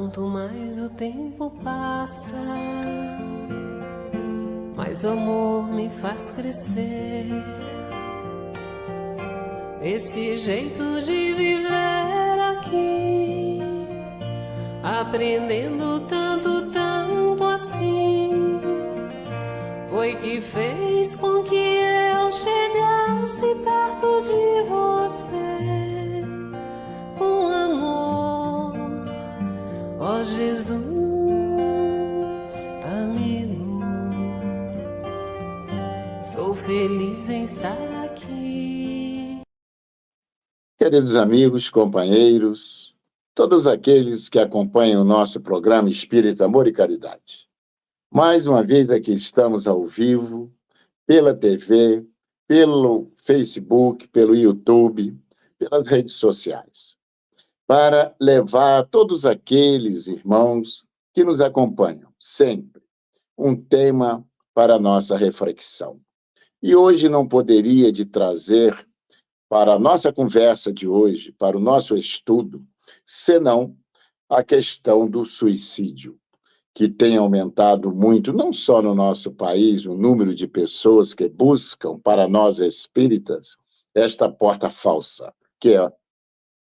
Quanto mais o tempo passa, mais o amor me faz crescer. Esse jeito de viver aqui, aprendendo tanto, tanto assim, foi que fez com que eu chegasse perto de você com amor, ó Jesus amigo. Sou feliz em estar aqui. Queridos amigos, companheiros, todos aqueles que acompanham o nosso programa Espírita Amor e Caridade. Mais uma vez aqui estamos ao vivo, pela TV, pelo Facebook, pelo YouTube, pelas redes sociais, para levar a todos aqueles irmãos que nos acompanham sempre um tema para a nossa reflexão. E hoje não poderia de trazer para a nossa conversa de hoje, para o nosso estudo, senão a questão do suicídio, que tem aumentado muito, não só no nosso país, o número de pessoas que buscam, para nós espíritas, esta porta falsa, que é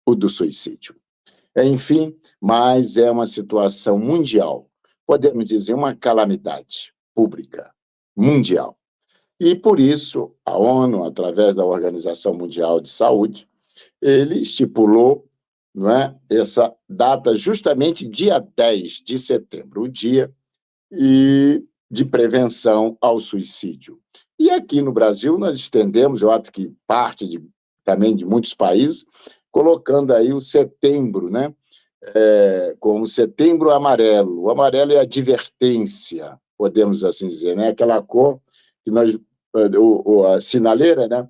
o do suicídio. Enfim, mas é uma situação mundial, podemos dizer uma calamidade pública, mundial. E, por isso, a ONU, através da Organização Mundial de Saúde, ele estipulou, não é, essa data justamente dia 10 de setembro, o dia de prevenção ao suicídio. E aqui no Brasil nós estendemos, eu acho que parte também de muitos países, colocando aí o setembro, né, como setembro amarelo. O amarelo é a advertência, podemos assim dizer, né, aquela cor que nós... a sinaleira, né?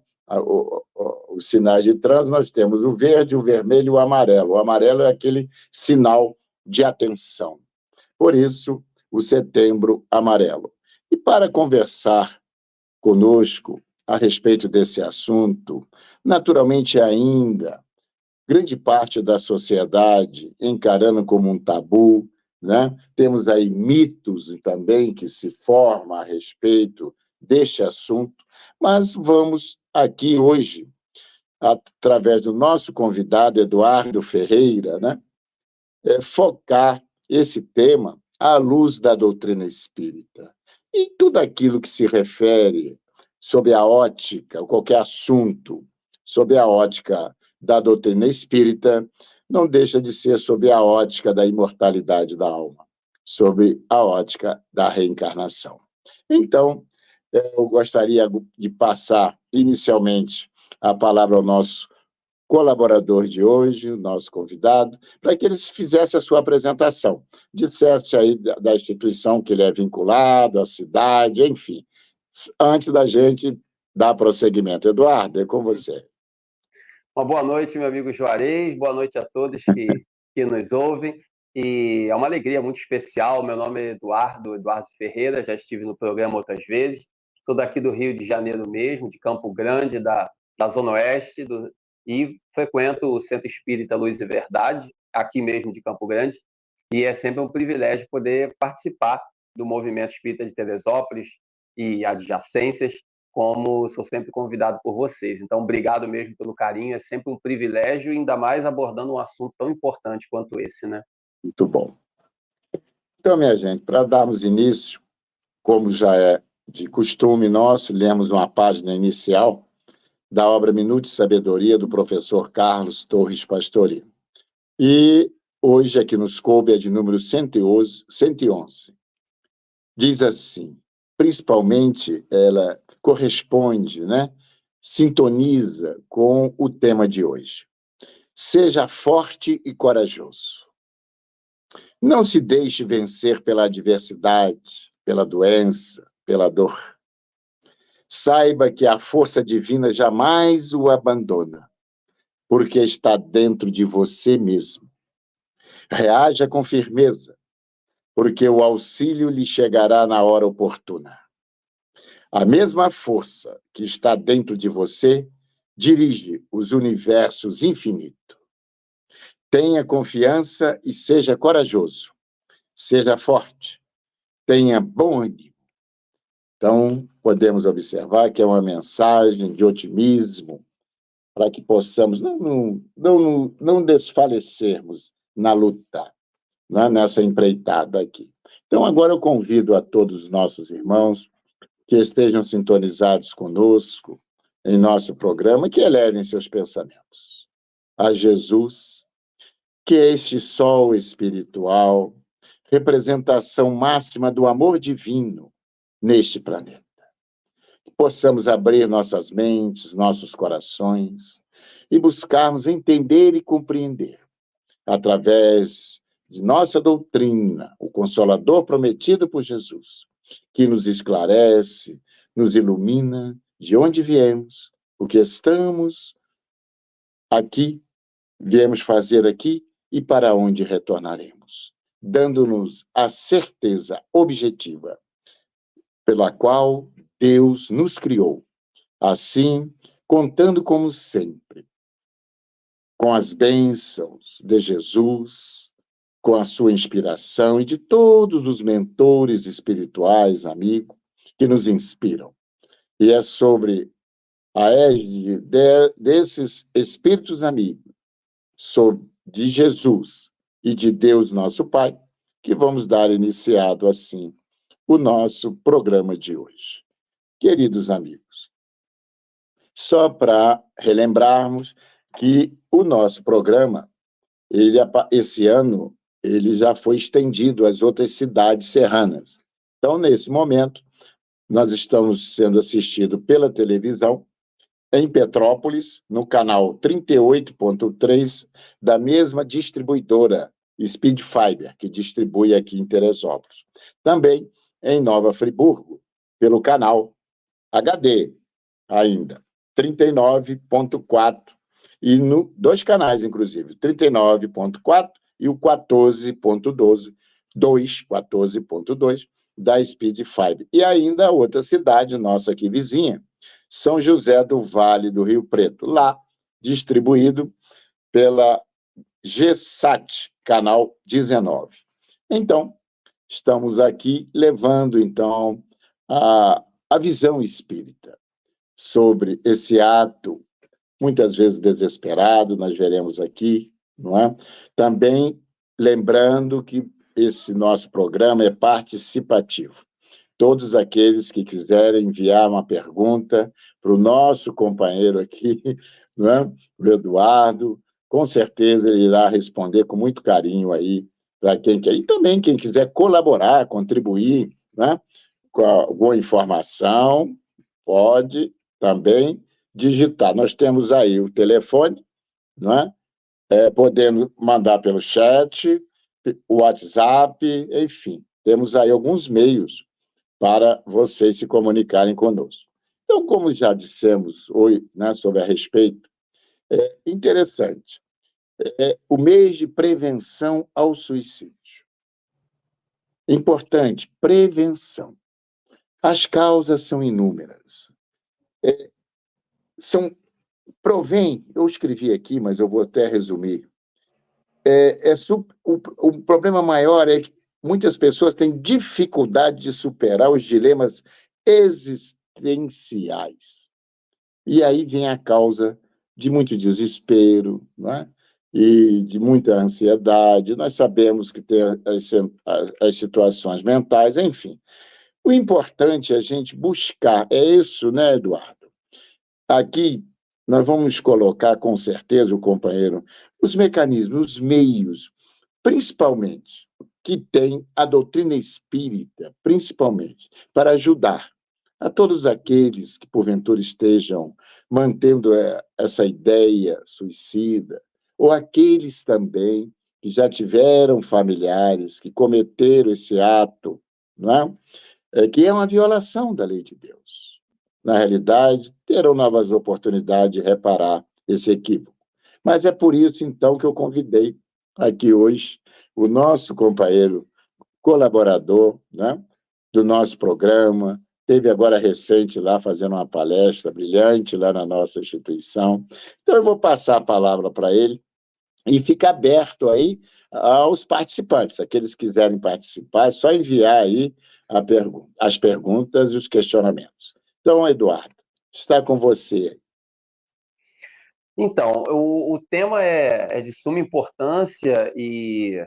Os sinais de trânsito, nós temos o verde, o vermelho e o amarelo. O amarelo é aquele sinal de atenção. Por isso, o setembro amarelo. E para conversar conosco a respeito desse assunto, naturalmente ainda, grande parte da sociedade encarando como um tabu, né? Temos aí mitos também que se formam a respeito deste assunto, mas vamos aqui hoje, através do nosso convidado Eduardo Ferreira, né, focar esse tema à luz da doutrina espírita. E tudo aquilo que se refere sob a ótica, qualquer assunto sob a ótica da doutrina espírita, não deixa de ser sob a ótica da imortalidade da alma, sob a ótica da reencarnação. Então, eu gostaria de passar, inicialmente, a palavra ao nosso colaborador de hoje, o nosso convidado, para que ele fizesse a sua apresentação, dissesse aí da instituição que ele é vinculado, a cidade, enfim, antes da gente dar prosseguimento. Eduardo, é com você. Uma boa noite, meu amigo Juarez, boa noite a todos que nos ouvem, e é uma alegria muito especial. Meu nome é Eduardo Ferreira, já estive no programa outras vezes, sou daqui do Rio de Janeiro mesmo, de Campo Grande, da Zona Oeste, e frequento o Centro Espírita Luz e Verdade, aqui mesmo de Campo Grande, e é sempre um privilégio poder participar do movimento espírita de Teresópolis e adjacências, como sou sempre convidado por vocês. Então, obrigado mesmo pelo carinho, é sempre um privilégio, ainda mais abordando um assunto tão importante quanto esse, né? Muito bom. Então, minha gente, para darmos início, como já é de costume nosso, lemos uma página inicial da obra Minuto de Sabedoria, do professor Carlos Torres Pastorino. E hoje, aqui nos coube, é de número 111. Diz assim, principalmente, ela corresponde, né, sintoniza com o tema de hoje. Seja forte e corajoso. Não se deixe vencer pela adversidade, pela doença, pela dor. Saiba que a força divina jamais o abandona, porque está dentro de você mesmo. Reaja com firmeza, porque o auxílio lhe chegará na hora oportuna. A mesma força que está dentro de você dirige os universos infinitos. Tenha confiança e seja corajoso. Seja forte. Tenha bom ânimo. Então, podemos observar que é uma mensagem de otimismo para que possamos não desfalecermos na luta, né, nessa empreitada aqui. Então, agora eu convido a todos os nossos irmãos que estejam sintonizados conosco em nosso programa, que elevem seus pensamentos a Jesus, que é este sol espiritual, representação máxima do amor divino neste planeta. Que possamos abrir nossas mentes, nossos corações e buscarmos entender e compreender, através de nossa doutrina, o Consolador prometido por Jesus, que nos esclarece, nos ilumina de onde viemos, o que estamos aqui, viemos fazer aqui e para onde retornaremos, dando-nos a certeza objetiva pela qual Deus nos criou. Assim, contando como sempre, com as bênçãos de Jesus, com a sua inspiração e de todos os mentores espirituais, amigos, que nos inspiram. E é sobre a égide desses espíritos amigos, de Jesus e de Deus nosso Pai, que vamos dar iniciado assim o nosso programa de hoje. Queridos amigos, só para relembrarmos que o nosso programa, esse ano, ele já foi estendido às outras cidades serranas. Então, nesse momento, nós estamos sendo assistidos pela televisão, em Petrópolis, no canal 38.3, da mesma distribuidora, Speed Fiber, que distribui aqui em Teresópolis. Também em Nova Friburgo, pelo canal HD, ainda, 39.4, e dois canais, inclusive, 39.4 e o 14.12, 14.2, da Speed Fiber. E ainda outra cidade nossa aqui vizinha, São José do Vale do Rio Preto, lá distribuído pela GSAT, canal 19. Então, estamos aqui levando, então, a visão espírita sobre esse ato, muitas vezes desesperado, nós veremos aqui, não é? Também lembrando que esse nosso programa é participativo. Todos aqueles que quiserem enviar uma pergunta para o nosso companheiro aqui, não é? O Eduardo, com certeza ele irá responder com muito carinho aí para quem quer. E também quem quiser colaborar, contribuir, né, com alguma informação, pode também digitar. Nós temos aí o telefone, não é? Podendo mandar pelo chat, o WhatsApp, enfim. Temos aí alguns meios para vocês se comunicarem conosco. Então, como já dissemos hoje, né, sobre a respeito, é interessante. O mês de prevenção ao suicídio. Importante, prevenção. As causas são inúmeras. Eu escrevi aqui, mas eu vou até resumir. O problema maior é que muitas pessoas têm dificuldade de superar os dilemas existenciais. E aí vem a causa de muito desespero, não é? E de muita ansiedade. Nós sabemos que tem as situações mentais, enfim. O importante é a gente buscar, é isso, né, Eduardo? Aqui nós vamos colocar, com certeza, o companheiro, os mecanismos, os meios, principalmente, que tem a doutrina espírita, principalmente, para ajudar a todos aqueles que, porventura, estejam mantendo essa ideia suicida, ou aqueles também que já tiveram familiares que cometeram esse ato, não é? Que é uma violação da lei de Deus. Na realidade, terão novas oportunidades de reparar esse equívoco. Mas é por isso, então, que eu convidei aqui hoje o nosso companheiro colaborador, né, do nosso programa, teve agora recente lá fazendo uma palestra brilhante lá na nossa instituição. Então, eu vou passar a palavra para ele E fica aberto aí aos participantes. Aqueles que quiserem participar, é só enviar aí as perguntas e os questionamentos. Então, Eduardo, está com você. Então, o tema é de suma importância e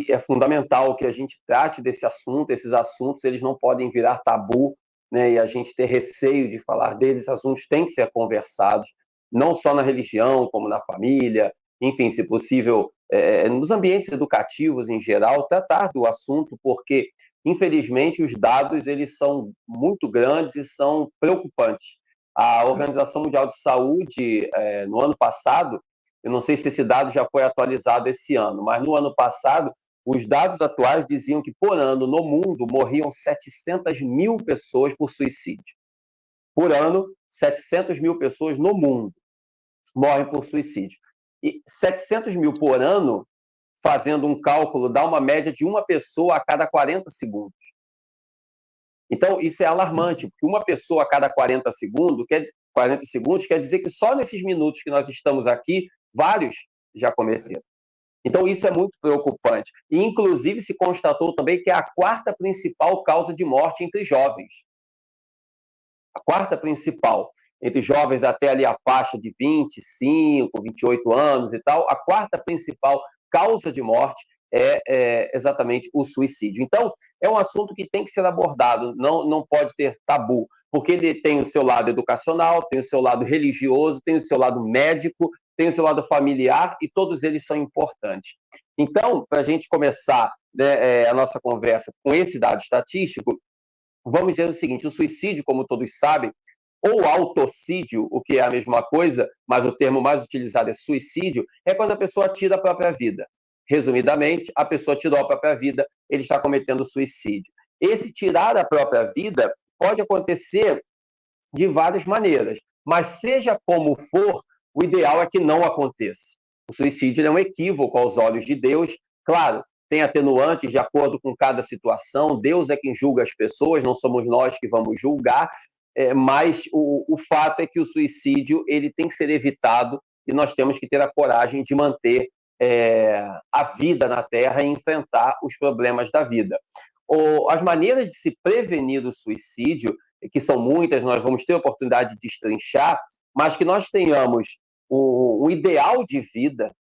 é fundamental que a gente trate desse assunto. Esses assuntos eles não podem virar tabu, né? E a gente ter receio de falar deles. Esses assuntos têm que ser conversados, não só na religião, como na família, enfim, se possível, nos ambientes educativos em geral, tratar do assunto, porque, infelizmente, os dados eles são muito grandes e são preocupantes. A Organização Mundial de Saúde, no ano passado, eu não sei se esse dado já foi atualizado esse ano, mas no ano passado, os dados atuais diziam que, por ano, no mundo, morriam 700 mil pessoas por suicídio. Por ano, 700 mil pessoas no mundo morrem por suicídio. E 700 mil por ano, fazendo um cálculo, dá uma média de uma pessoa a cada 40 segundos. Então, isso é alarmante, porque uma pessoa a cada 40 segundos quer dizer que só nesses minutos que nós estamos aqui, vários já cometeram. Então, isso é muito preocupante. E, inclusive, se constatou também que é a quarta principal causa de morte entre jovens. A quarta principal, entre jovens até ali a faixa de 25, 28 anos e tal, a quarta principal causa de morte é exatamente o suicídio. Então, é um assunto que tem que ser abordado, não pode ter tabu, porque ele tem o seu lado educacional, tem o seu lado religioso, tem o seu lado médico, tem o seu lado familiar, e todos eles são importantes. Então, para a gente começar, né, a nossa conversa com esse dado estatístico, vamos dizer o seguinte: o suicídio, como todos sabem, ou autocídio, o que é a mesma coisa, mas o termo mais utilizado é suicídio, é quando a pessoa tira a própria vida. Resumidamente, a pessoa tirou a própria vida, ele está cometendo suicídio. Esse tirar a própria vida pode acontecer de várias maneiras, mas seja como for, o ideal é que não aconteça. O suicídio é um equívoco aos olhos de Deus. Claro, tem atenuantes de acordo com cada situação, Deus é quem julga as pessoas, não somos nós que vamos julgar, mas o fato é que o suicídio ele tem que ser evitado e nós temos que ter a coragem de manter a vida na Terra e enfrentar os problemas da vida. As maneiras de se prevenir o suicídio, que são muitas, nós vamos ter a oportunidade de destrinchar, mas que nós tenhamos um ideal de vida,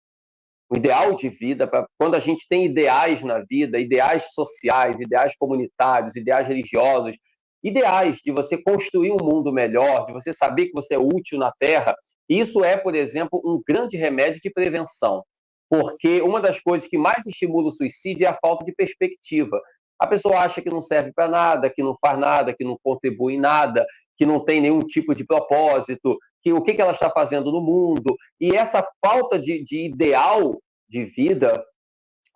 para quando a gente tem ideais na vida, ideais sociais, ideais comunitários, ideais religiosos, ideais de você construir um mundo melhor, de você saber que você é útil na Terra. Isso é, por exemplo, um grande remédio de prevenção, porque uma das coisas que mais estimula o suicídio é a falta de perspectiva. A pessoa acha que não serve para nada, que não faz nada, que não contribui em nada, que não tem nenhum tipo de propósito, que o que ela está fazendo no mundo. E essa falta de ideal de vida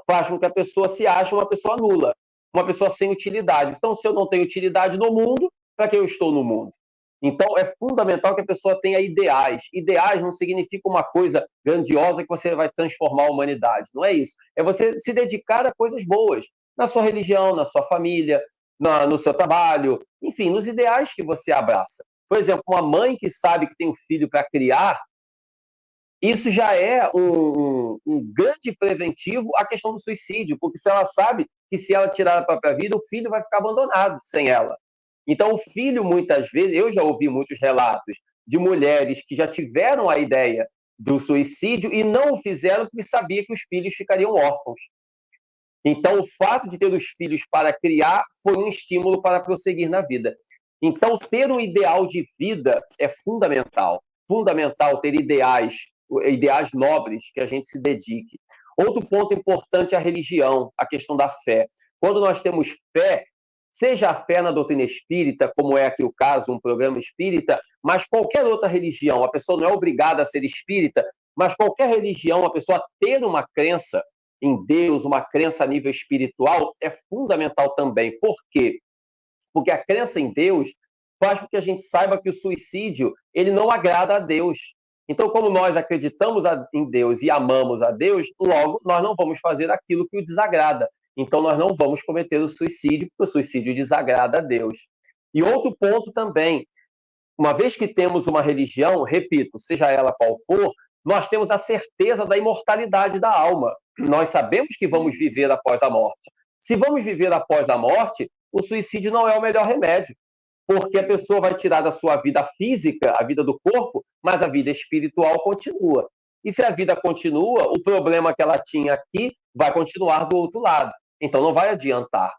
faz com que a pessoa se ache uma pessoa nula, uma pessoa sem utilidade. Então, se eu não tenho utilidade no mundo, para que eu estou no mundo? Então, é fundamental que a pessoa tenha ideais. Ideais não significa uma coisa grandiosa que você vai transformar a humanidade. Não é isso. É você se dedicar a coisas boas, na sua religião, na sua família, no seu trabalho, enfim, nos ideais que você abraça. Por exemplo, uma mãe que sabe que tem um filho para criar, isso já é um grande preventivo à questão do suicídio, porque se ela sabe que se ela tirar a própria vida, o filho vai ficar abandonado sem ela. Então, o filho, muitas vezes, eu já ouvi muitos relatos de mulheres que já tiveram a ideia do suicídio e não o fizeram porque sabia que os filhos ficariam órfãos. Então, o fato de ter os filhos para criar foi um estímulo para prosseguir na vida. Então, ter um ideal de vida é fundamental. Fundamental ter ideais nobres que a gente se dedique. Outro ponto importante é a religião, a questão da fé. Quando nós temos fé, seja a fé na doutrina espírita, como é aqui o caso, um programa espírita, mas qualquer outra religião, a pessoa não é obrigada a ser espírita, mas qualquer religião, a pessoa ter uma crença em Deus, uma crença a nível espiritual, é fundamental também. Por quê? Porque a crença em Deus faz com que a gente saiba que o suicídio ele não agrada a Deus. Então, como nós acreditamos em Deus e amamos a Deus, logo nós não vamos fazer aquilo que o desagrada. Então, nós não vamos cometer o suicídio, porque o suicídio desagrada a Deus. E outro ponto também, uma vez que temos uma religião, repito, seja ela qual for, nós temos a certeza da imortalidade da alma. Nós sabemos que vamos viver após a morte. Se vamos viver após a morte, o suicídio não é o melhor remédio, porque a pessoa vai tirar da sua vida física, a vida do corpo, mas a vida espiritual continua. E se a vida continua, o problema que ela tinha aqui vai continuar do outro lado. Então, não vai adiantar.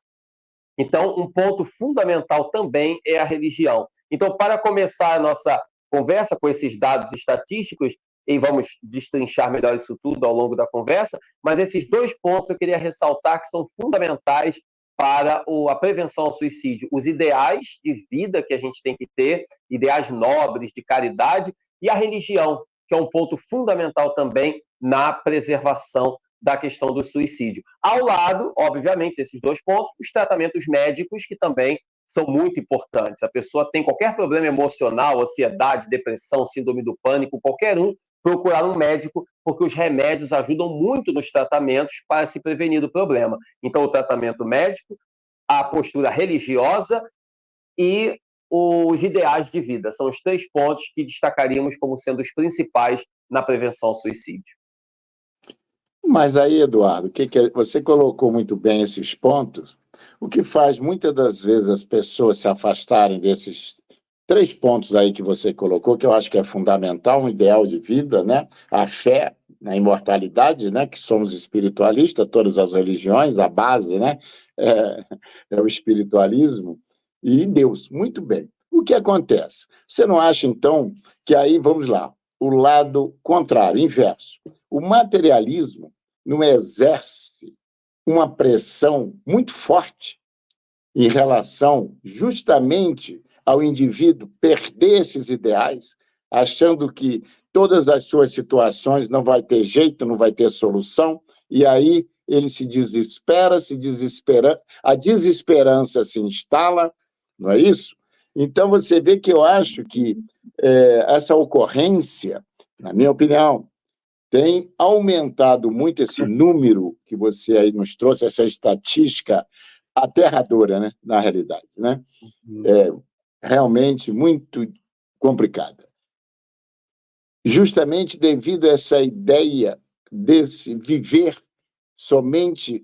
Então, um ponto fundamental também é a religião. Então, para começar a nossa conversa com esses dados estatísticos, e vamos destrinchar melhor isso tudo ao longo da conversa, mas esses 2 pontos eu queria ressaltar que são fundamentais para a prevenção ao suicídio. Os ideais de vida que a gente tem que ter, ideais nobres, de caridade, e a religião, que é um ponto fundamental também na preservação da questão do suicídio. Ao lado, obviamente, desses 2 pontos, os tratamentos médicos, que também são muito importantes. A pessoa tem qualquer problema emocional, ansiedade, depressão, síndrome do pânico, qualquer um, procurar um médico, porque os remédios ajudam muito nos tratamentos para se prevenir do problema. Então, o tratamento médico, a postura religiosa e os ideais de vida. São os 3 pontos que destacaríamos como sendo os principais na prevenção ao suicídio. Mas aí, Eduardo, você colocou muito bem esses pontos, o que faz muitas das vezes as pessoas se afastarem desses 3 pontos aí que você colocou, que eu acho que é fundamental, um ideal de vida, né? A fé na imortalidade, né? Que somos espiritualistas, todas as religiões, a base, né? É o espiritualismo, e Deus. Muito bem. O que acontece? Você não acha, então, que aí, vamos lá, o lado contrário, inverso. O materialismo não exerce uma pressão muito forte em relação justamente ao indivíduo perder esses ideais, achando que todas as suas situações não vai ter jeito, não vai ter solução, e aí ele se desespera, a desesperança se instala, não é isso? Então, você vê que eu acho que essa ocorrência, na minha opinião, tem aumentado muito esse número que você aí nos trouxe, essa estatística aterradora, né, na realidade, né? Realmente muito complicada. Justamente devido a essa ideia desse viver somente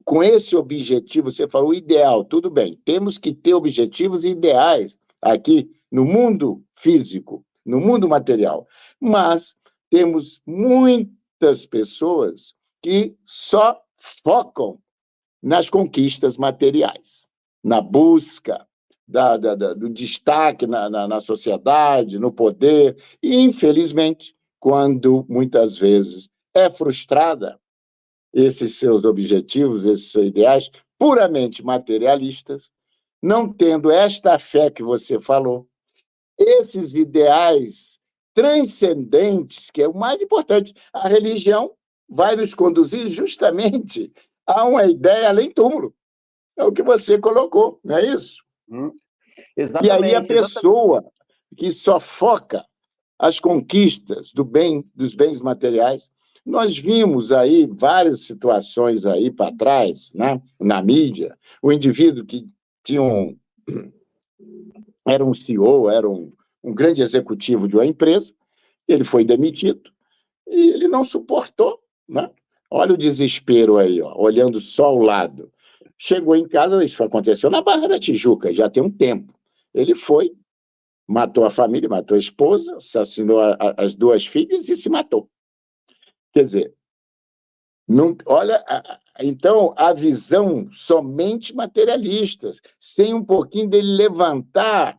com esse objetivo, você falou ideal, tudo bem, temos que ter objetivos e ideais aqui no mundo físico, no mundo material, mas temos muitas pessoas que só focam nas conquistas materiais, na busca do destaque na sociedade, no poder, e, infelizmente, quando muitas vezes é frustrada, esses seus objetivos, esses seus ideais puramente materialistas, não tendo esta fé que você falou, esses ideais transcendentes, que é o mais importante, a religião vai nos conduzir justamente a uma ideia além túmulo. É o que você colocou, não é isso? Exatamente. E aí a pessoa que só foca as conquistas dos bens materiais, nós vimos aí várias situações aí para trás, né, na mídia, o indivíduo que era um CEO, era um grande executivo de uma empresa, ele foi demitido e ele não suportou, né? Olha o desespero aí, ó, olhando só o lado. Chegou em casa, isso aconteceu na Barra da Tijuca, já tem um tempo. Ele foi, matou a família, matou a esposa, assassinou as 2 filhas e se matou. Quer dizer, não, olha, então, a visão somente materialista, sem um pouquinho dele levantar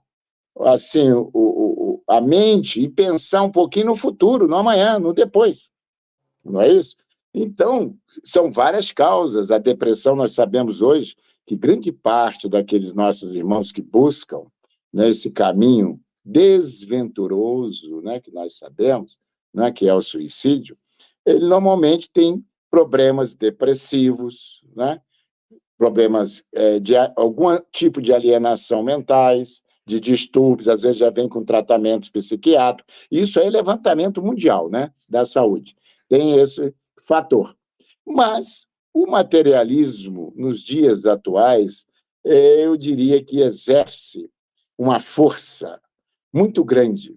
assim, a mente e pensar um pouquinho no futuro, no amanhã, no depois. Não é isso? Então, são várias causas. A depressão, nós sabemos hoje que grande parte daqueles nossos irmãos que buscam, né, esse caminho desventuroso, né, que nós sabemos, né, que é o suicídio, ele normalmente tem problemas depressivos, né, problemas de algum tipo de alienação mentais, de distúrbios, às vezes já vem com tratamentos psiquiátricos. Isso é levantamento mundial, né, da saúde. Tem esse fator. Mas o materialismo, nos dias atuais, eu diria que exerce uma força muito grande,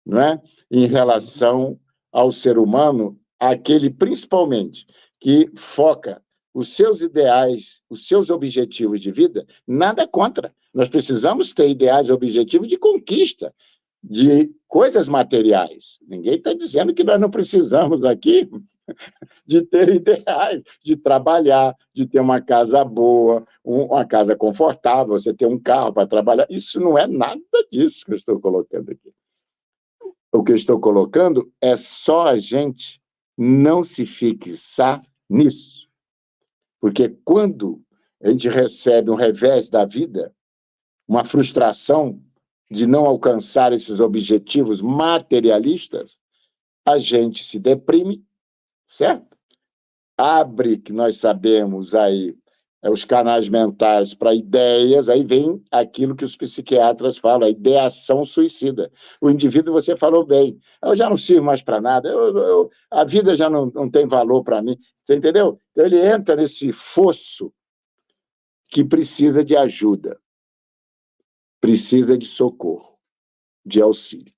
não é? Em relação ao ser humano aquele, principalmente, que foca os seus ideais, os seus objetivos de vida, nada contra. Nós precisamos ter ideais e objetivos de conquista, de coisas materiais. Ninguém está dizendo que nós não precisamos aqui de ter ideais, de trabalhar, de ter uma casa boa, uma casa confortável, você ter um carro para trabalhar. Isso não é nada disso que eu estou colocando aqui. O que eu estou colocando é só a gente não se fixar nisso. Porque quando a gente recebe um revés da vida, uma frustração de não alcançar esses objetivos materialistas, a gente se deprime, certo? Abre, que nós sabemos aí, os canais mentais para ideias, aí vem aquilo que os psiquiatras falam, a ideação suicida. O indivíduo, você falou bem, eu já não sirvo mais para nada, a vida já não tem valor para mim, você entendeu? Então, ele entra nesse fosso que precisa de ajuda, precisa de socorro, de auxílio.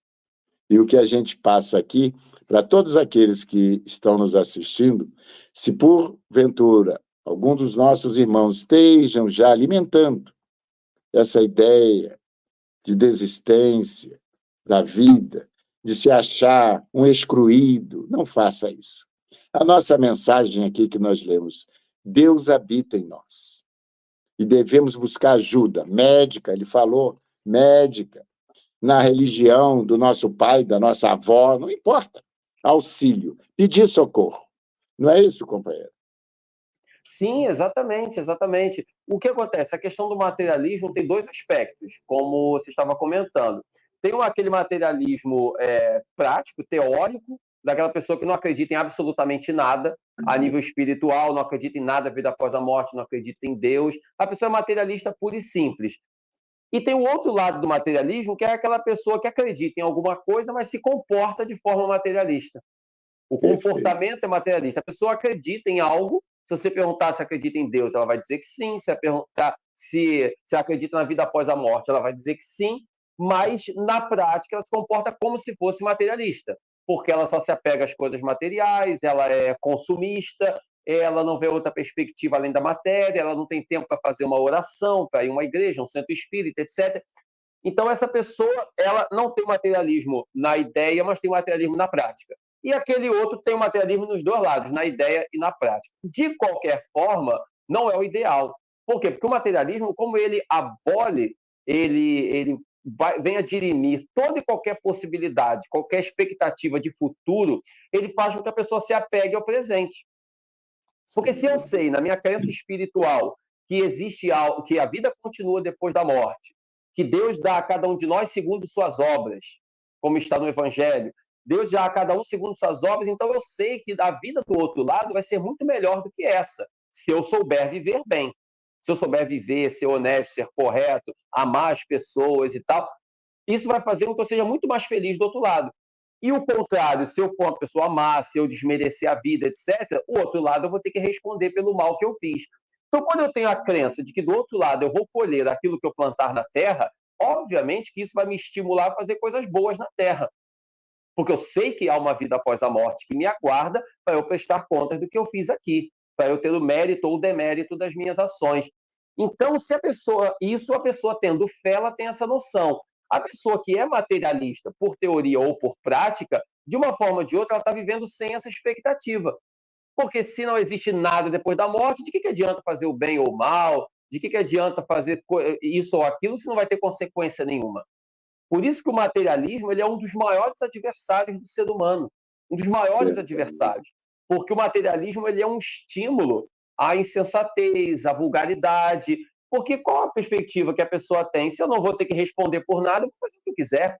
E o que a gente passa aqui, para todos aqueles que estão nos assistindo, se porventura algum dos nossos irmãos estejam já alimentando essa ideia de desistência da vida, de se achar um excluído, não faça isso. A nossa mensagem aqui que nós lemos, Deus habita em nós. E devemos buscar ajuda médica, ele falou, médica, na religião do nosso pai, da nossa avó, não importa. Auxílio, pedir socorro. Não é isso, companheiro? Sim, exatamente, exatamente. O que acontece? A questão do materialismo tem dois aspectos, como você estava comentando. Tem aquele materialismo prático, teórico, daquela pessoa que não acredita em absolutamente nada, a nível espiritual, não acredita em nada, vida após a morte, não acredita em Deus. A pessoa é materialista pura e simples. E tem o outro lado do materialismo, que é aquela pessoa que acredita em alguma coisa, mas se comporta de forma materialista. O comportamento é materialista. A pessoa acredita em algo. Se você perguntar se acredita em Deus, ela vai dizer que sim. Se perguntar se acredita na vida após a morte, ela vai dizer que sim. Mas, na prática, ela se comporta como se fosse materialista, porque ela só se apega às coisas materiais, ela é consumista, ela não vê outra perspectiva além da matéria, ela não tem tempo para fazer uma oração, para ir a uma igreja, um centro espírita, etc. Então, essa pessoa, ela não tem materialismo na ideia, mas tem materialismo na prática. E aquele outro tem o materialismo nos dois lados, na ideia e na prática. De qualquer forma, não é o ideal. Por quê? Porque o materialismo, como ele abole, ele vem a dirimir toda e qualquer possibilidade, qualquer expectativa de futuro, ele faz com que a pessoa se apegue ao presente. Porque se eu sei, na minha crença espiritual, que existe algo, que a vida continua depois da morte, que Deus dá a cada um de nós segundo suas obras, como está no Evangelho, Deus dá a cada um segundo suas obras, então eu sei que a vida do outro lado vai ser muito melhor do que essa, se eu souber viver bem. Se eu souber viver, ser honesto, ser correto, amar as pessoas e tal, isso vai fazer com que eu seja muito mais feliz do outro lado. E o contrário, se eu for uma pessoa má, se eu desmerecer a vida, etc., o outro lado eu vou ter que responder pelo mal que eu fiz. Então, quando eu tenho a crença de que do outro lado eu vou colher aquilo que eu plantar na terra, obviamente que isso vai me estimular a fazer coisas boas na terra. Porque eu sei que há uma vida após a morte que me aguarda para eu prestar contas do que eu fiz aqui, para eu ter o mérito ou o demérito das minhas ações. Então, se a pessoa tendo fé, ela tem essa noção. A pessoa que é materialista, por teoria ou por prática, de uma forma ou de outra, ela está vivendo sem essa expectativa. Porque se não existe nada depois da morte, de que adianta fazer o bem ou o mal? De que adianta fazer isso ou aquilo se não vai ter consequência nenhuma? Por isso que o materialismo ele é um dos maiores adversários do ser humano. Um dos maiores adversários. Porque o materialismo ele é um estímulo à insensatez, à vulgaridade. Porque qual a perspectiva que a pessoa tem? Se eu não vou ter que responder por nada, eu vou fazer o que eu quiser.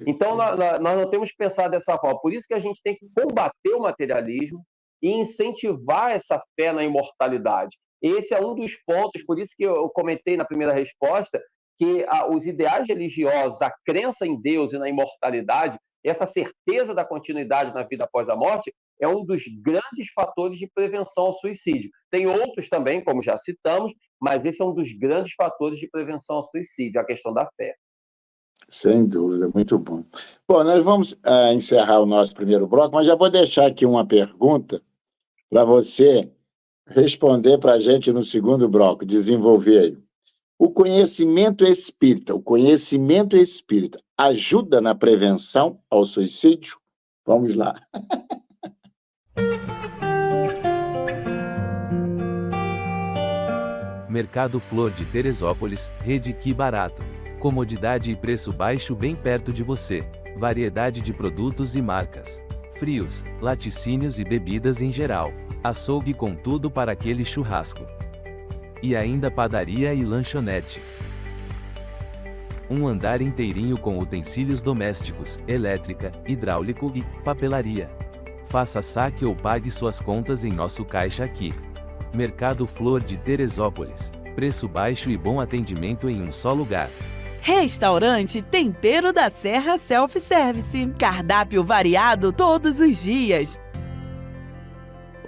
Então, nós não temos que pensar dessa forma. Por isso que a gente tem que combater o materialismo e incentivar essa fé na imortalidade. Esse é um dos pontos, por isso que eu comentei na primeira resposta, que os ideais religiosos, a crença em Deus e na imortalidade, essa certeza da continuidade na vida após a morte, é um dos grandes fatores de prevenção ao suicídio. Tem outros também, como já citamos, mas esse é um dos grandes fatores de prevenção ao suicídio, a questão da fé. Sem dúvida, muito bom. Bom, nós vamos encerrar o nosso primeiro bloco, mas já vou deixar aqui uma pergunta para você responder para a gente no segundo bloco, desenvolver aí. O conhecimento espírita ajuda na prevenção ao suicídio? Vamos lá. Mercado Flor de Teresópolis, Rede Que Barato. Comodidade e preço baixo bem perto de você. Variedade de produtos e marcas. Frios, laticínios e bebidas em geral. Açougue com tudo para aquele churrasco. E ainda padaria e lanchonete. Um andar inteirinho com utensílios domésticos, elétrica, hidráulico e papelaria. Faça saque ou pague suas contas em nosso caixa aqui. Mercado Flor de Teresópolis. Preço baixo e bom atendimento em um só lugar. Restaurante Tempero da Serra Self-Service. Cardápio variado todos os dias.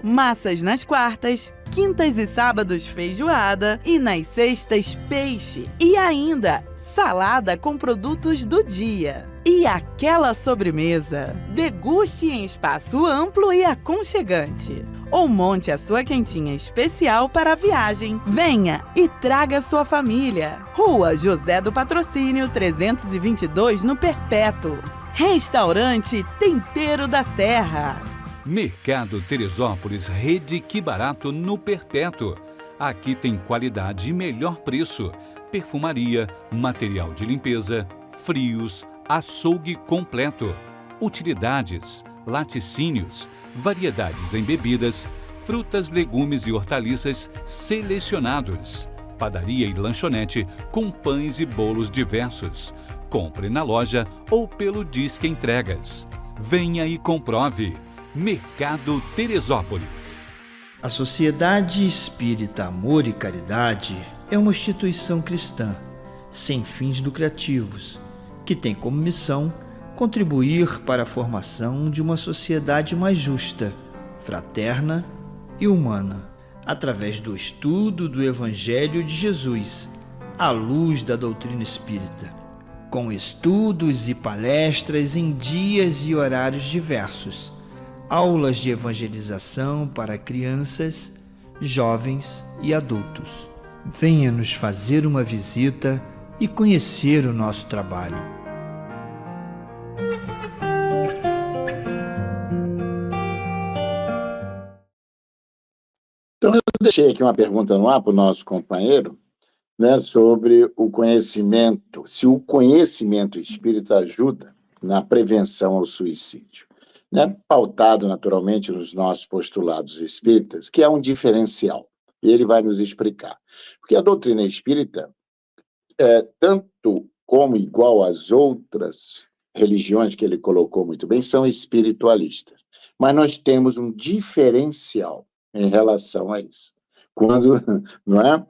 Massas nas quartas, quintas e sábados feijoada e nas sextas peixe. E ainda salada com produtos do dia. E aquela sobremesa. Deguste em espaço amplo e aconchegante. Ou monte a sua quentinha especial para a viagem. Venha e traga sua família. Rua José do Patrocínio 322 no Perpétuo. Restaurante Tempero da Serra. Mercado Teresópolis, Rede Que Barato no Perpétuo. Aqui tem qualidade e melhor preço. Perfumaria, material de limpeza, frios, açougue completo, utilidades, laticínios, variedades em bebidas, frutas, legumes e hortaliças selecionados. Padaria e lanchonete com pães e bolos diversos. Compre na loja ou pelo Disque Entregas. Venha e comprove. Mercado Teresópolis. A Sociedade Espírita Amor e Caridade é uma instituição cristã, sem fins lucrativos, que tem como missão contribuir para a formação de uma sociedade mais justa, fraterna e humana, através do estudo do Evangelho de Jesus, à luz da doutrina espírita, com estudos e palestras em dias e horários diversos, aulas de evangelização para crianças, jovens e adultos. Venha nos fazer uma visita e conhecer o nosso trabalho. Então, eu deixei aqui uma pergunta no ar para o nosso companheiro, né, sobre o conhecimento, se o conhecimento espírita ajuda na prevenção ao suicídio, né, pautado naturalmente nos nossos postulados espíritas, que é um diferencial, e ele vai nos explicar. Porque a doutrina espírita, tanto como igual às outras religiões que ele colocou muito bem, são espiritualistas, mas nós temos um diferencial em relação a isso. Quando, não é?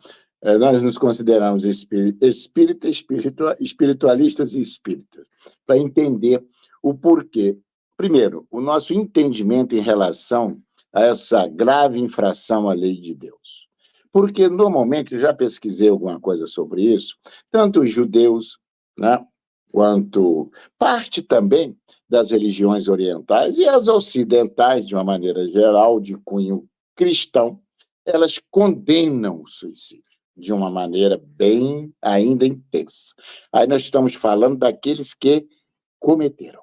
Nós nos consideramos espiritualistas e espíritas, para entender o porquê. Primeiro, o nosso entendimento em relação a essa grave infração à lei de Deus. Porque, normalmente, eu já pesquisei alguma coisa sobre isso, tanto os judeus, né, quanto parte também das religiões orientais e as ocidentais, de uma maneira geral, de cunho cristão, elas condenam o suicídio de uma maneira bem ainda intensa. Aí nós estamos falando daqueles que cometeram.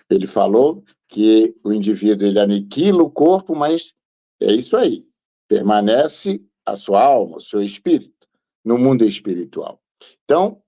Ele falou que o indivíduo ele aniquila o corpo, mas é isso aí, permanece a sua alma, o seu espírito, no mundo espiritual. Então,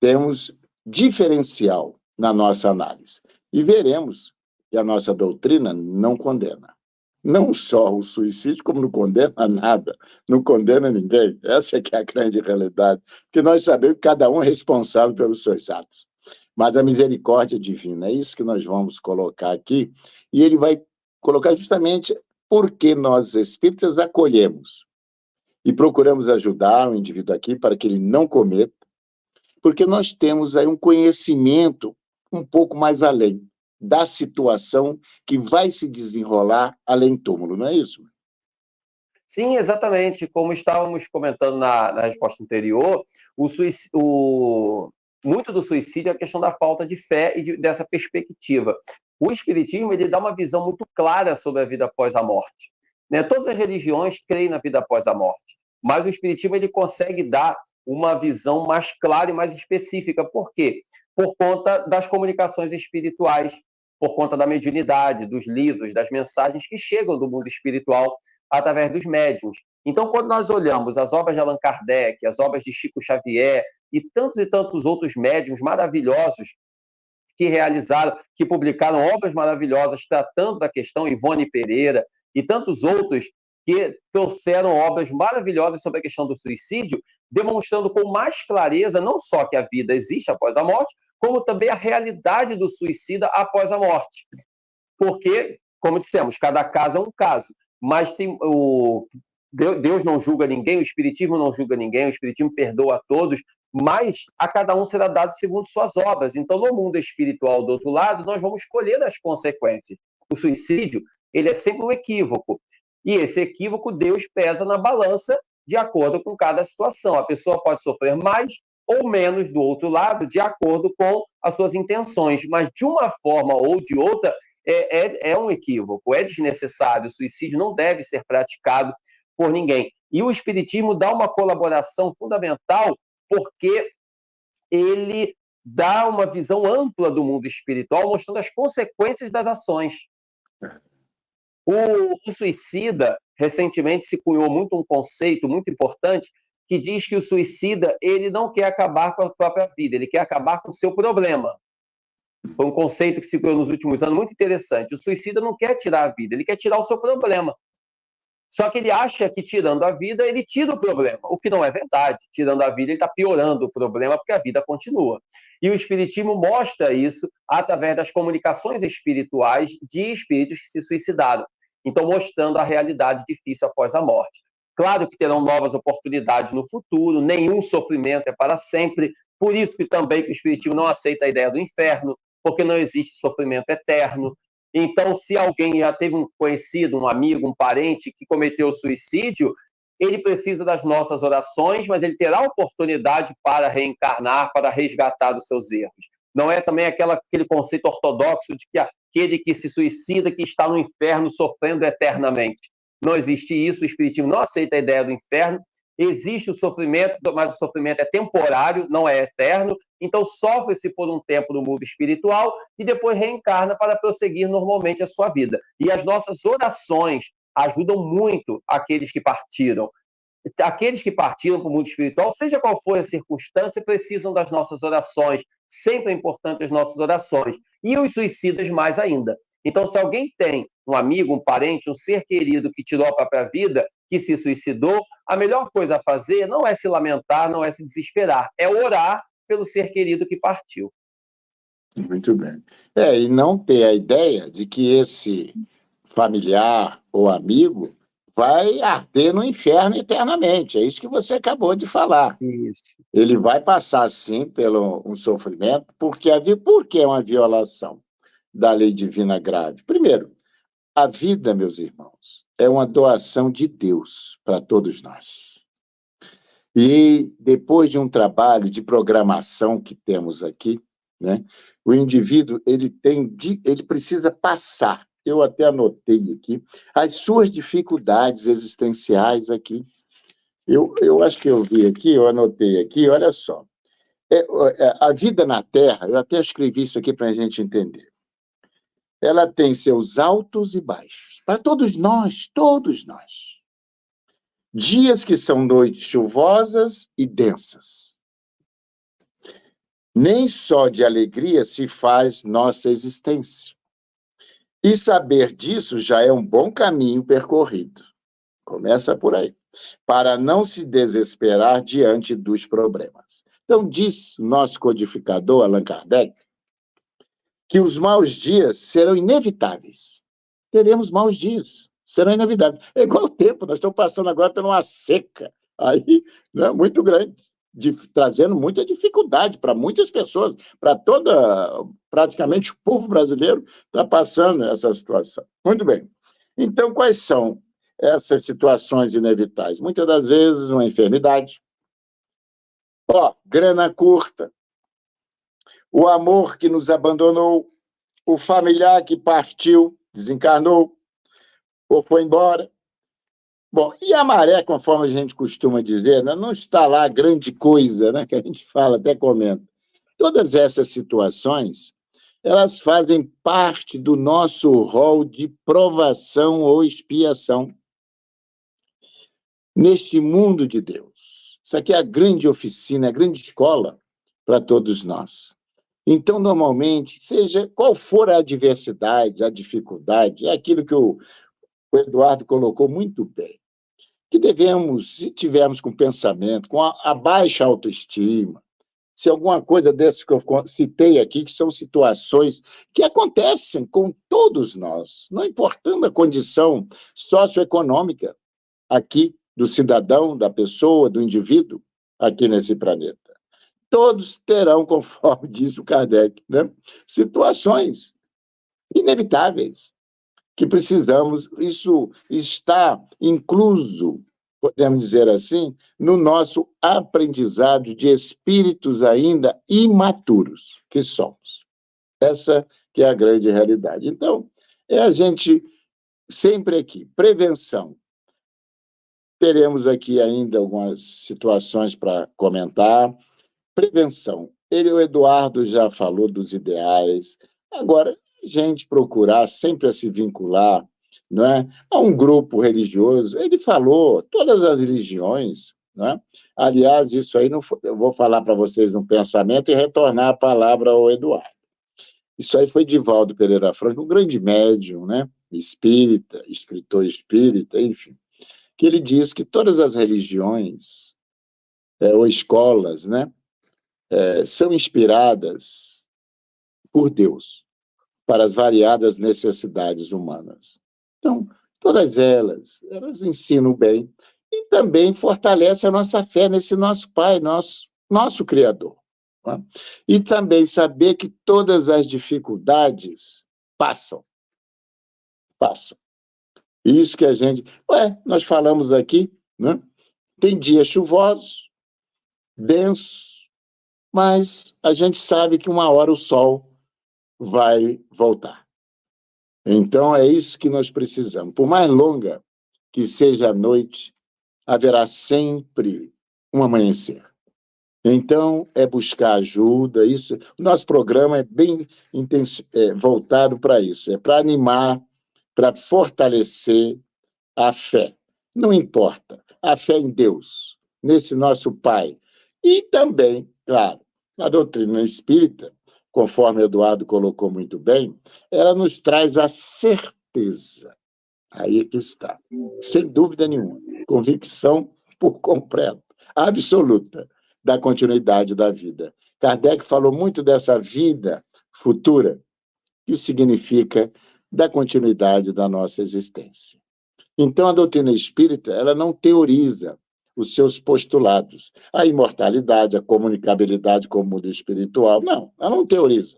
temos diferencial na nossa análise. E veremos que a nossa doutrina não condena. Não só o suicídio, como não condena nada, não condena ninguém. Essa é que é a grande realidade, porque nós sabemos que cada um é responsável pelos seus atos. Mas a misericórdia divina, é isso que nós vamos colocar aqui, e ele vai colocar justamente porque nós espíritas acolhemos e procuramos ajudar o indivíduo aqui para que ele não cometa, porque nós temos aí um conhecimento um pouco mais além da situação que vai se desenrolar além túmulo, não é isso? Sim, exatamente. Como estávamos comentando na resposta anterior, muito do suicídio é a questão da falta de fé e dessa perspectiva. O Espiritismo, ele dá uma visão muito clara sobre a vida após a morte, né? Todas as religiões creem na vida após a morte, mas o Espiritismo, ele consegue dar uma visão mais clara e mais específica. Por quê? Por conta das comunicações espirituais, por conta da mediunidade, dos livros, das mensagens que chegam do mundo espiritual através dos médiuns. Então, quando nós olhamos as obras de Allan Kardec, as obras de Chico Xavier e tantos outros médiuns maravilhosos que realizaram, que publicaram obras maravilhosas tratando da questão, Ivone Pereira e tantos outros que trouxeram obras maravilhosas sobre a questão do suicídio, demonstrando com mais clareza não só que a vida existe após a morte, como também a realidade do suicida após a morte. Porque, como dissemos, cada caso é um caso, mas Deus não julga ninguém, o Espiritismo não julga ninguém, o Espiritismo perdoa a todos, mas a cada um será dado segundo suas obras. Então, no mundo espiritual do outro lado, nós vamos colher as consequências. O suicídio, ele é sempre um equívoco. E esse equívoco, Deus pesa na balança de acordo com cada situação. A pessoa pode sofrer mais ou menos do outro lado, de acordo com as suas intenções. Mas, de uma forma ou de outra, é um equívoco, é desnecessário. O suicídio não deve ser praticado por ninguém. E o Espiritismo dá uma colaboração fundamental porque ele dá uma visão ampla do mundo espiritual, mostrando as consequências das ações. O suicida, recentemente se cunhou muito um conceito muito importante que diz que o suicida, ele não quer acabar com a própria vida, ele quer acabar com o seu problema. Foi um conceito que se criou nos últimos anos muito interessante. O suicida não quer tirar a vida, ele quer tirar o seu problema. Só que ele acha que tirando a vida, ele tira o problema, o que não é verdade. Tirando a vida, ele está piorando o problema, porque a vida continua. E o Espiritismo mostra isso através das comunicações espirituais de espíritos que se suicidaram. Então, mostrando a realidade difícil após a morte. Claro que terão novas oportunidades no futuro, nenhum sofrimento é para sempre, por isso que também o Espiritismo não aceita a ideia do inferno, porque não existe sofrimento eterno. Então, se alguém já teve um conhecido, um amigo, um parente que cometeu suicídio, ele precisa das nossas orações, mas ele terá oportunidade para reencarnar, para resgatar os seus erros. Não é também aquele conceito ortodoxo de que aquele que se suicida, que está no inferno sofrendo eternamente. Não existe isso, o Espiritismo não aceita a ideia do inferno. Existe o sofrimento, mas o sofrimento é temporário, não é eterno. Então, sofre-se por um tempo no mundo espiritual e depois reencarna para prosseguir normalmente a sua vida. E as nossas orações ajudam muito aqueles que partiram. Aqueles que partiram para o mundo espiritual, seja qual for a circunstância, precisam das nossas orações. Sempre é importante as nossas orações. E os suicidas mais ainda. Então, se alguém tem um amigo, um parente, um ser querido que tirou a própria vida, que se suicidou, a melhor coisa a fazer não é se lamentar, não é se desesperar, é orar pelo ser querido que partiu. Muito bem. E não ter a ideia de que esse familiar ou amigo vai arder no inferno eternamente. É isso que você acabou de falar. Isso. Ele vai passar, sim, pelo um sofrimento, porque é uma violação da lei divina grave. Primeiro, a vida, meus irmãos, é uma doação de Deus para todos nós. E depois de um trabalho de programação que temos aqui, né, o indivíduo ele precisa passar. Eu até anotei aqui as suas dificuldades existenciais aqui. Eu acho que eu vi aqui, eu anotei aqui, olha só. A vida na Terra, eu até escrevi isso aqui para a gente entender. Ela tem seus altos e baixos. Para todos nós, todos nós. Dias que são noites chuvosas e densas. Nem só de alegria se faz nossa existência. E saber disso já é um bom caminho percorrido. Começa por aí. Para não se desesperar diante dos problemas. Então, diz o nosso codificador, Allan Kardec, que os maus dias serão inevitáveis. Teremos maus dias, serão inevitáveis. É igual o tempo, nós estamos passando agora por uma seca aí, né, muito grande, trazendo muita dificuldade para muitas pessoas, para praticamente o povo brasileiro está passando essa situação. Muito bem. Então, quais são essas situações inevitáveis? Muitas das vezes, uma enfermidade, grana curta, o amor que nos abandonou, o familiar que partiu, desencarnou ou foi embora. Bom, e a maré, conforme a gente costuma dizer, né, não está lá grande coisa, né, que a gente fala, até comenta. Todas essas situações, elas fazem parte do nosso rol de provação ou expiação neste mundo de Deus. Isso aqui é a grande oficina, a grande escola para todos nós. Então, normalmente, seja qual for a adversidade, a dificuldade, é aquilo que o Eduardo colocou muito bem, que devemos, se tivermos com pensamento, com a baixa autoestima, se alguma coisa dessas que eu citei aqui, que são situações que acontecem com todos nós, não importando a condição socioeconômica aqui do cidadão, da pessoa, do indivíduo aqui nesse planeta. Todos terão, conforme disse o Kardec, né, situações inevitáveis que precisamos, isso está incluso, podemos dizer assim, no nosso aprendizado de espíritos ainda imaturos que somos. Essa que é a grande realidade. Então, é a gente sempre aqui, prevenção. Teremos aqui ainda algumas situações para comentar. Prevenção. O Eduardo já falou dos ideais. Agora, a gente procurar sempre a se vincular, não é, a um grupo religioso. Ele falou, todas as religiões, não é? Aliás, isso aí não foi, eu vou falar para vocês no pensamento e retornar a palavra ao Eduardo. Isso aí foi Divaldo Pereira Franco, um grande médium, né? Espírita, escritor espírita, enfim, que ele diz que todas as religiões ou escolas, né, são inspiradas por Deus para as variadas necessidades humanas. Então, todas elas ensinam bem e também fortalecem a nossa fé nesse nosso Pai, nosso Criador. Não é? E também saber que todas as dificuldades passam. Isso que a gente... nós falamos aqui, né? Tem dias chuvosos, densos, mas a gente sabe que uma hora o sol vai voltar. Então, é isso que nós precisamos. Por mais longa que seja a noite, haverá sempre um amanhecer. Então, é buscar ajuda. Isso, o nosso programa é bem voltado para isso, é para animar, para fortalecer a fé. Não importa, a fé em Deus, nesse nosso Pai. E também, claro, a doutrina espírita, conforme Eduardo colocou muito bem, ela nos traz a certeza. Aí é que está, sem dúvida nenhuma, convicção por completo, absoluta, da continuidade da vida. Kardec falou muito dessa vida futura, que significa da continuidade da nossa existência. Então, a doutrina espírita, ela não teoriza os seus postulados, a imortalidade, a comunicabilidade com o mundo espiritual, não, ela não teoriza,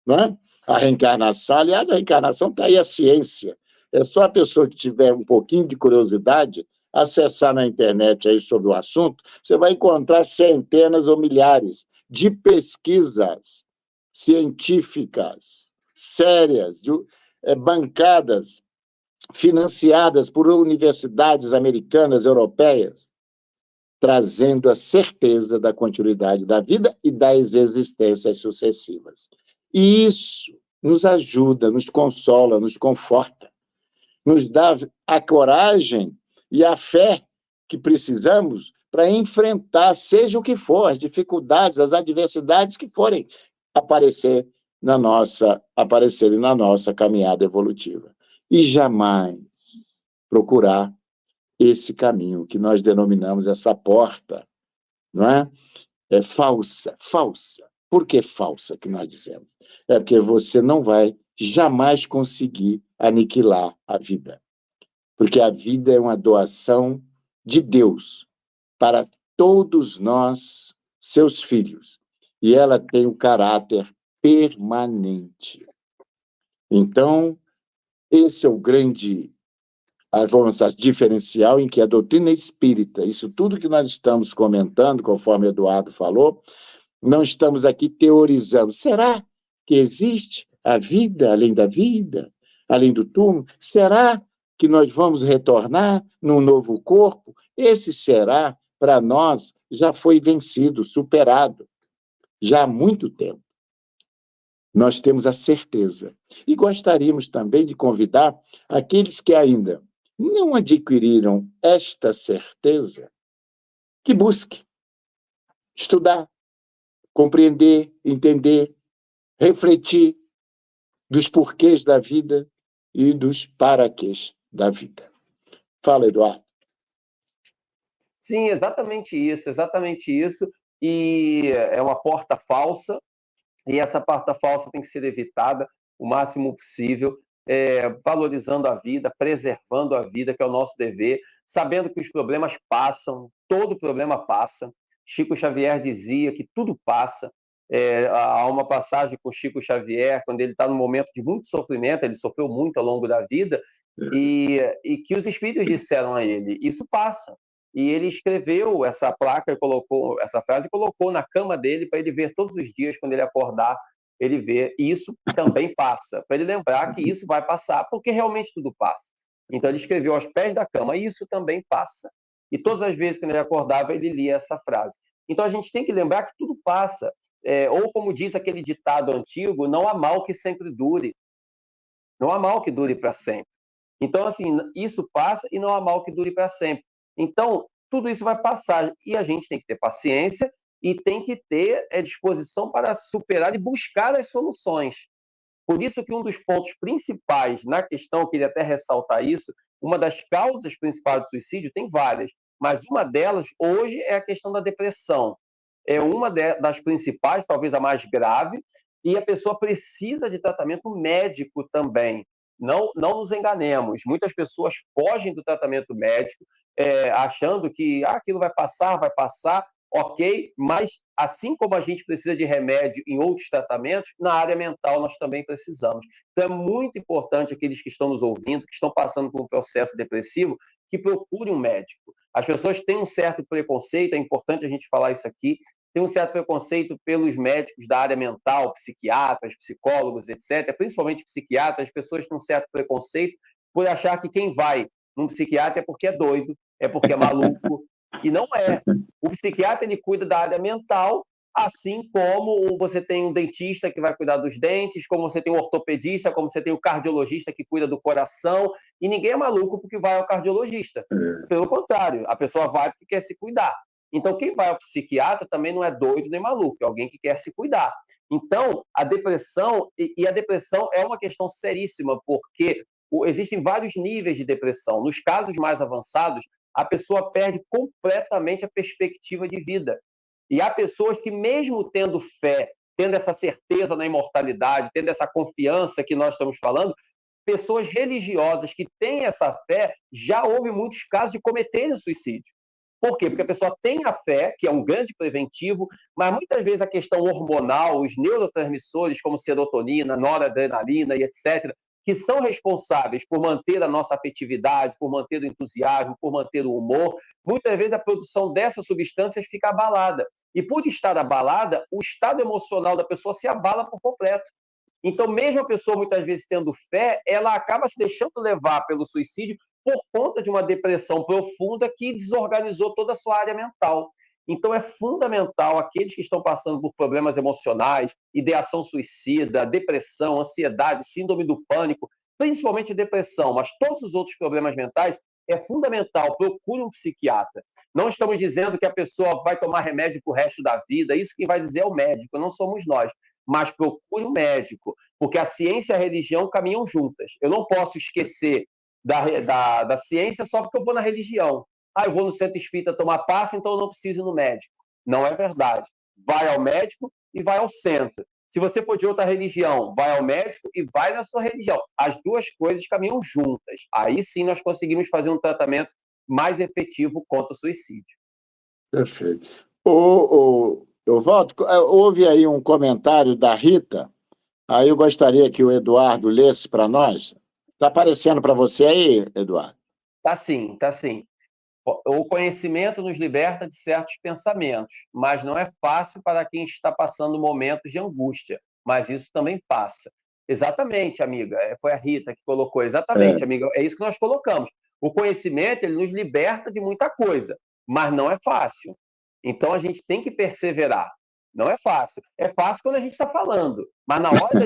não é? A reencarnação, aliás, a reencarnação está aí a ciência, é só a pessoa que tiver um pouquinho de curiosidade acessar na internet aí sobre o assunto, você vai encontrar centenas ou milhares de pesquisas científicas sérias, bancadas, financiadas por universidades americanas, europeias, trazendo a certeza da continuidade da vida e das existências sucessivas. E isso nos ajuda, nos consola, nos conforta, nos dá a coragem e a fé que precisamos para enfrentar, seja o que for, as dificuldades, as adversidades que forem aparecerem na nossa caminhada evolutiva. E jamais procurar esse caminho que nós denominamos essa porta, não é? É falsa. Por que falsa que nós dizemos? É porque você não vai jamais conseguir aniquilar a vida. Porque a vida é uma doação de Deus para todos nós, seus filhos. E ela tem um caráter permanente. Então, esse é o grande, vamos dizer, diferencial em que a doutrina espírita, isso tudo que nós estamos comentando, conforme Eduardo falou, não estamos aqui teorizando. Será que existe a vida além da vida, além do túmulo? Será que nós vamos retornar num novo corpo? Esse será, para nós, já foi vencido, superado, já há muito tempo. Nós temos a certeza. E gostaríamos também de convidar aqueles que ainda não adquiriram esta certeza, que busque estudar, compreender, entender, refletir dos porquês da vida e dos paraquês da vida. Fala, Eduardo. Sim, exatamente isso, exatamente isso. E é uma porta falsa, e essa porta falsa tem que ser evitada o máximo possível, valorizando a vida, preservando a vida, que é o nosso dever, sabendo que os problemas passam, todo problema passa. Chico Xavier dizia que tudo passa. Há uma passagem com Chico Xavier, quando ele está num momento de muito sofrimento, ele sofreu muito ao longo da vida, e que os espíritos disseram a ele, isso passa. E ele escreveu essa placa e colocou essa frase e colocou na cama dele para ele ver todos os dias, quando ele acordar, ele vê, isso também passa, para ele lembrar que isso vai passar, porque realmente tudo passa. Então ele escreveu aos pés da cama, isso também passa. E todas as vezes que ele acordava, ele lia essa frase. Então a gente tem que lembrar que tudo passa. Ou como diz aquele ditado antigo, não há mal que sempre dure. Não há mal que dure para sempre. Então, assim, isso passa e não há mal que dure para sempre. Então, tudo isso vai passar. E a gente tem que ter paciência e tem que ter disposição para superar e buscar as soluções. Por isso que um dos pontos principais na questão, eu queria até ressaltar isso, uma das causas principais do suicídio, tem várias, mas uma delas hoje é a questão da depressão. É uma das principais, talvez a mais grave, e a pessoa precisa de tratamento médico também. Não nos enganemos, muitas pessoas fogem do tratamento médico, achando que aquilo vai passar, ok, mas assim como a gente precisa de remédio em outros tratamentos, na área mental nós também precisamos. Então é muito importante aqueles que estão nos ouvindo, que estão passando por um processo depressivo, que procurem um médico. As pessoas têm um certo preconceito, é importante a gente falar isso aqui, tem um certo preconceito pelos médicos da área mental, psiquiatras, psicólogos, etc., principalmente psiquiatras. As pessoas têm um certo preconceito por achar que quem vai num psiquiatra é porque é doido, é porque é maluco, e não é. O psiquiatra, ele cuida da área mental, assim como você tem um dentista que vai cuidar dos dentes, como você tem um ortopedista, como você tem o cardiologista que cuida do coração, e ninguém é maluco porque vai ao cardiologista. Pelo contrário, a pessoa vai porque quer se cuidar. Então, quem vai ao psiquiatra também não é doido nem maluco, é alguém que quer se cuidar. Então, a depressão é uma questão seríssima, porque existem vários níveis de depressão. Nos casos mais avançados, a pessoa perde completamente a perspectiva de vida. E há pessoas que, mesmo tendo fé, tendo essa certeza na imortalidade, tendo essa confiança que nós estamos falando, pessoas religiosas que têm essa fé, já houve muitos casos de cometerem suicídio. Por quê? Porque a pessoa tem a fé, que é um grande preventivo, mas muitas vezes a questão hormonal, os neurotransmissores como serotonina, noradrenalina e etc., que são responsáveis por manter a nossa afetividade, por manter o entusiasmo, por manter o humor, muitas vezes a produção dessas substâncias fica abalada. E por estar abalada, o estado emocional da pessoa se abala por completo. Então, mesmo a pessoa muitas vezes tendo fé, ela acaba se deixando levar pelo suicídio por conta de uma depressão profunda que desorganizou toda a sua área mental. Então, é fundamental aqueles que estão passando por problemas emocionais, ideação suicida, depressão, ansiedade, síndrome do pânico, principalmente depressão, mas todos os outros problemas mentais, é fundamental, procure um psiquiatra. Não estamos dizendo que a pessoa vai tomar remédio para o resto da vida, isso quem vai dizer é o médico, não somos nós. Mas procure um médico, porque a ciência e a religião caminham juntas. Eu não posso esquecer da ciência só porque eu vou na religião. Eu vou no centro espírita tomar passe, então eu não preciso ir no médico. Não é verdade. Vai ao médico e vai ao centro. Se você for de outra religião, vai ao médico e vai na sua religião. As duas coisas caminham juntas. Aí sim nós conseguimos fazer um tratamento mais efetivo contra o suicídio. Perfeito. Walter, houve aí um comentário da Rita, aí eu gostaria que o Eduardo lesse para nós. Está aparecendo para você aí, Eduardo? Tá sim, tá sim. O conhecimento nos liberta de certos pensamentos, mas não é fácil para quem está passando momentos de angústia, mas isso também passa. Exatamente, amiga, foi a Rita que colocou, exatamente, amiga, é isso que nós colocamos. O conhecimento, ele nos liberta de muita coisa, mas não é fácil. Então, a gente tem que perseverar. Não é fácil. É fácil quando a gente está falando, mas na hora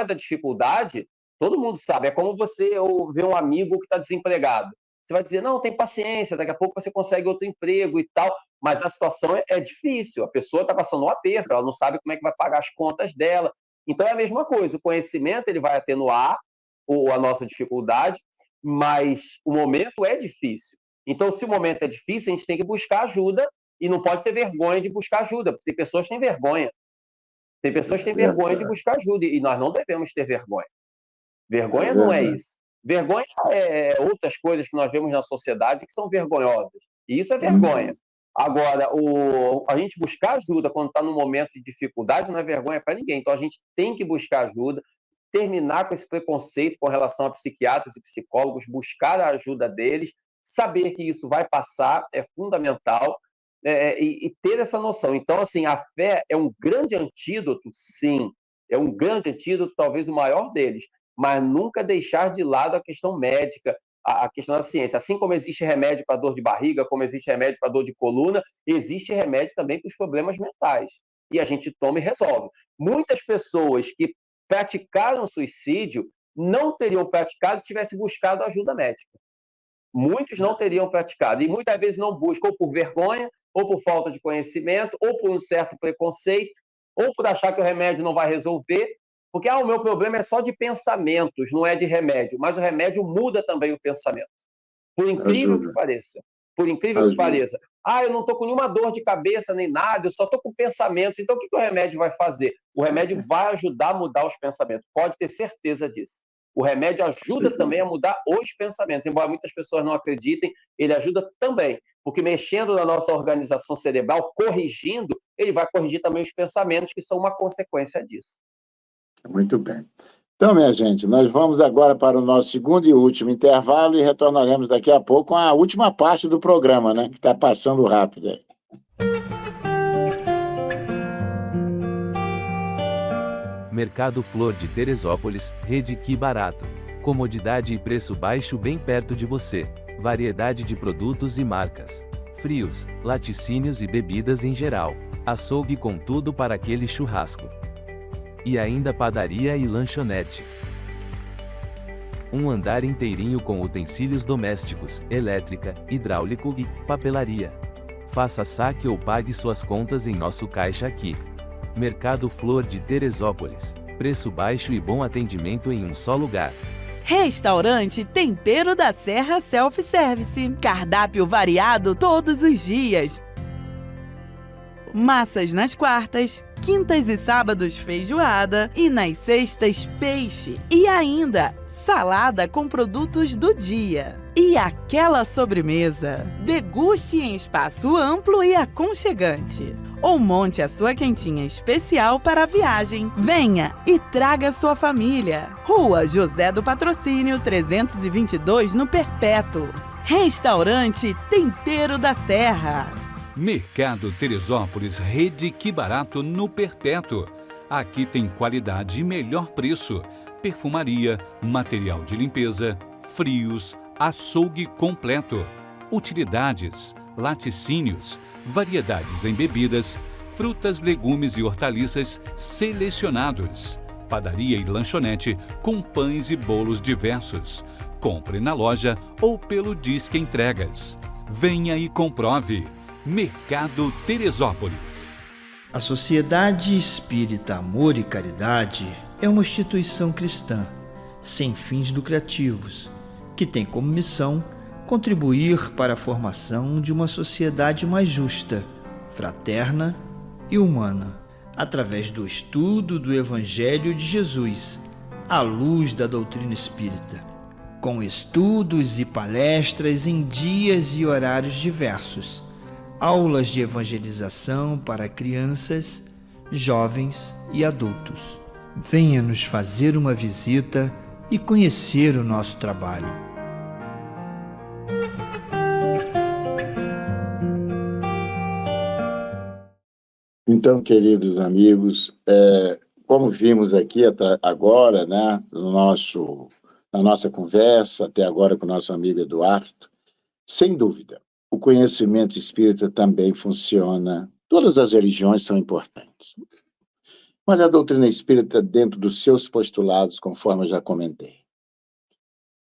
da dificuldade, todo mundo sabe. É como você ver um amigo que está desempregado. Você vai dizer, não, tem paciência, daqui a pouco você consegue outro emprego e tal, mas a situação é difícil, a pessoa está passando um aperto, ela não sabe como é que vai pagar as contas dela. Então é a mesma coisa, o conhecimento ele vai atenuar a nossa dificuldade, mas o momento é difícil. Então, se o momento é difícil, a gente tem que buscar ajuda e não pode ter vergonha de buscar ajuda, porque tem pessoas que têm vergonha. Tem pessoas que têm vergonha de buscar ajuda e nós não devemos ter vergonha. Vergonha não é isso. Vergonha é outras coisas que nós vemos na sociedade que são vergonhosas. E isso é vergonha. Agora, a gente buscar ajuda quando está num momento de dificuldade não é vergonha para ninguém. Então, a gente tem que buscar ajuda, terminar com esse preconceito com relação a psiquiatras e psicólogos, buscar a ajuda deles, saber que isso vai passar é fundamental e ter essa noção. Então, assim, a fé é um grande antídoto, sim. É um grande antídoto, talvez o maior deles. Mas nunca deixar de lado a questão médica, a questão da ciência. Assim como existe remédio para dor de barriga, como existe remédio para dor de coluna, existe remédio também para os problemas mentais. E a gente toma e resolve. Muitas pessoas que praticaram suicídio não teriam praticado se tivessem buscado ajuda médica. Muitos não teriam praticado. E muitas vezes não buscam, ou por vergonha, ou por falta de conhecimento, ou por um certo preconceito, ou por achar que o remédio não vai resolver. Porque o meu problema é só de pensamentos, não é de remédio. Mas o remédio muda também o pensamento. Por incrível que pareça. Por incrível que pareça. Eu não estou com nenhuma dor de cabeça nem nada, eu só estou com pensamentos. Então, o que o remédio vai fazer? O remédio vai ajudar a mudar os pensamentos. Pode ter certeza disso. O remédio ajuda também a mudar os pensamentos. Embora muitas pessoas não acreditem, ele ajuda também. Porque mexendo na nossa organização cerebral, corrigindo, ele vai corrigir também os pensamentos, que são uma consequência disso. Muito bem. Então, minha gente, nós vamos agora para o nosso segundo e último intervalo e retornaremos daqui a pouco com a última parte do programa, né? Que está passando rápido aí. Mercado Flor de Teresópolis, Rede Que Barato. Comodidade e preço baixo bem perto de você. Variedade de produtos e marcas. Frios, laticínios e bebidas em geral. Açougue com tudo para aquele churrasco. E ainda padaria e lanchonete. Um andar inteirinho com utensílios domésticos, elétrica, hidráulico e papelaria. Faça saque ou pague suas contas em nosso caixa aqui. Mercado Flor de Teresópolis. Preço baixo e bom atendimento em um só lugar. Restaurante Tempero da Serra Self-Service. Cardápio variado todos os dias. Massas nas quartas, quintas e sábados feijoada e nas sextas peixe. E ainda salada com produtos do dia. E aquela sobremesa. Deguste em espaço amplo e aconchegante. Ou monte a sua quentinha especial para a viagem. Venha e traga sua família. Rua José do Patrocínio 322 no Perpétuo. Restaurante Tempero da Serra. Mercado Teresópolis, Rede Que Barato no Perpétuo. Aqui tem qualidade e melhor preço. Perfumaria, material de limpeza, frios, açougue completo, utilidades, laticínios, variedades em bebidas, frutas, legumes e hortaliças selecionados. Padaria e lanchonete com pães e bolos diversos. Compre na loja ou pelo Disque Entregas. Venha e comprove. Mercado Teresópolis. A Sociedade Espírita Amor e Caridade é uma instituição cristã, sem fins lucrativos, que tem como missão contribuir para a formação de uma sociedade mais justa, fraterna e humana, através do estudo do Evangelho de Jesus, à luz da doutrina espírita, com estudos e palestras em dias e horários diversos, aulas de evangelização para crianças, jovens e adultos. Venha nos fazer uma visita e conhecer o nosso trabalho. Então, queridos amigos, como vimos aqui agora, né, na nossa conversa, até agora com o nosso amigo Eduardo, sem dúvida, o conhecimento espírita também funciona. Todas as religiões são importantes. Mas a doutrina espírita, dentro dos seus postulados, conforme eu já comentei,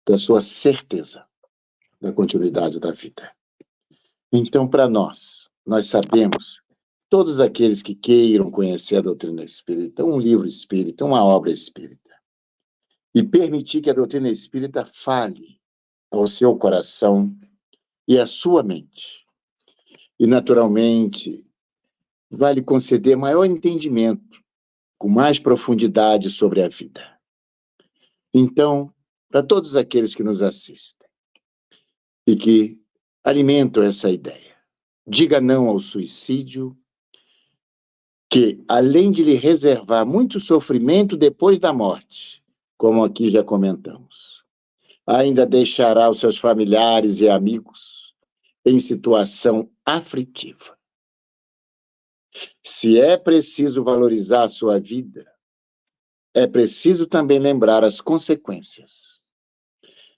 da sua certeza da continuidade da vida. Então, para nós sabemos, todos aqueles que queiram conhecer a doutrina espírita, um livro espírita, uma obra espírita, e permitir que a doutrina espírita fale ao seu coração e à sua mente. E, naturalmente, vai lhe conceder maior entendimento, com mais profundidade sobre a vida. Então, para todos aqueles que nos assistem e que alimentam essa ideia, diga não ao suicídio, que, além de lhe reservar muito sofrimento depois da morte, como aqui já comentamos, ainda deixará os seus familiares e amigos em situação aflitiva. Se é preciso valorizar a sua vida, é preciso também lembrar as consequências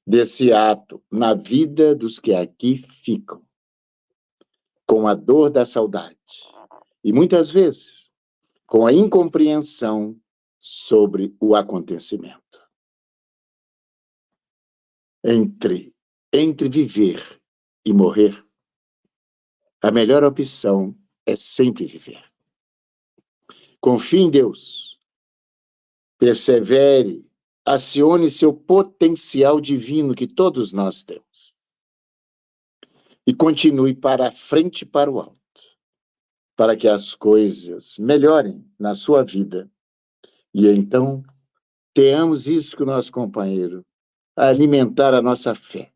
desse ato na vida dos que aqui ficam, com a dor da saudade e, muitas vezes, com a incompreensão sobre o acontecimento. Entre viver e morrer, a melhor opção é sempre viver. Confie em Deus, persevere, acione seu potencial divino que todos nós temos e continue para a frente e para o alto, para que as coisas melhorem na sua vida e então tenhamos isso que o nosso companheiro, alimentar a nossa fé,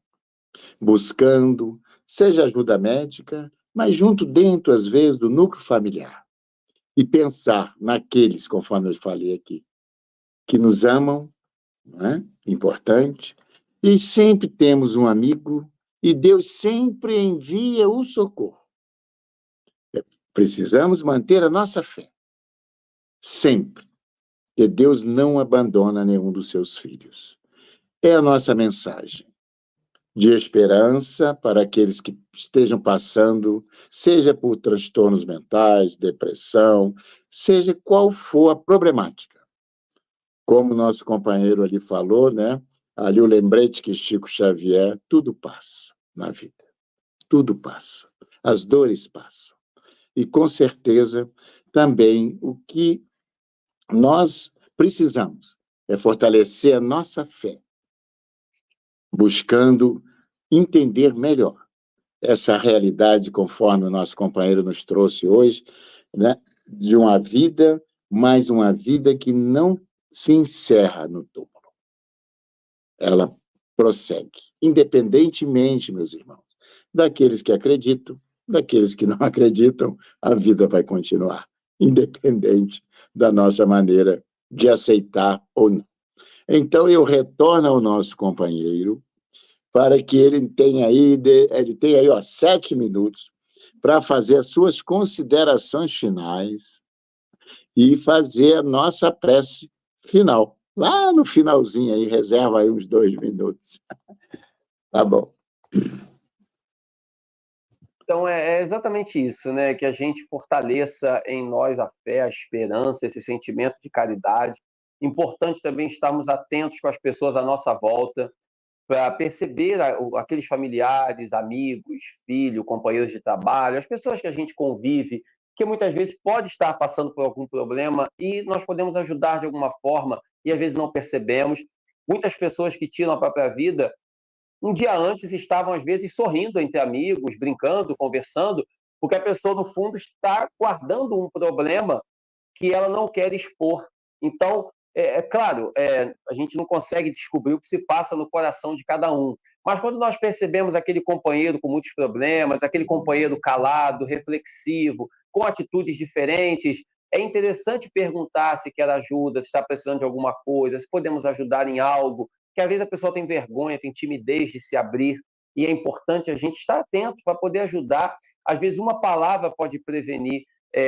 buscando, seja ajuda médica, mas junto dentro, às vezes, do núcleo familiar, e pensar naqueles, conforme eu falei aqui, que nos amam, não é? Importante, e sempre temos um amigo, e Deus sempre envia o socorro. Precisamos manter a nossa fé, sempre, que Deus não abandona nenhum dos seus filhos. É a nossa mensagem de esperança para aqueles que estejam passando, seja por transtornos mentais, depressão, seja qual for a problemática. Como nosso companheiro ali falou, né? Ali o lembrete que Chico Xavier, tudo passa na vida. Tudo passa. As dores passam. E, com certeza, também o que nós precisamos é fortalecer a nossa fé, buscando entender melhor essa realidade, conforme o nosso companheiro nos trouxe hoje, né? De uma vida, mais uma vida que não se encerra no túmulo. Ela prossegue, independentemente, meus irmãos, daqueles que acreditam, daqueles que não acreditam, a vida vai continuar, independente da nossa maneira de aceitar ou não. Então, eu retorno ao nosso companheiro para que ele tenha aí, 7 minutos para fazer as suas considerações finais e fazer a nossa prece final. Lá no finalzinho aí, reserva aí uns 2 minutos. Tá bom. Então, é exatamente isso, né? Que a gente fortaleça em nós a fé, a esperança, esse sentimento de caridade. Importante também estarmos atentos com as pessoas à nossa volta, para perceber aqueles familiares, amigos, filhos, companheiros de trabalho, as pessoas que a gente convive, que muitas vezes pode estar passando por algum problema e nós podemos ajudar de alguma forma e às vezes não percebemos. Muitas pessoas que tiram a própria vida, um dia antes estavam, às vezes, sorrindo entre amigos, brincando, conversando, porque a pessoa, no fundo, está guardando um problema que ela não quer expor. Então, claro, a gente não consegue descobrir o que se passa no coração de cada um, mas quando nós percebemos aquele companheiro com muitos problemas, aquele companheiro calado, reflexivo, com atitudes diferentes, é interessante perguntar se quer ajuda, se está precisando de alguma coisa, se podemos ajudar em algo, que às vezes a pessoa tem vergonha, tem timidez de se abrir, e é importante a gente estar atento para poder ajudar. Às vezes uma palavra pode prevenir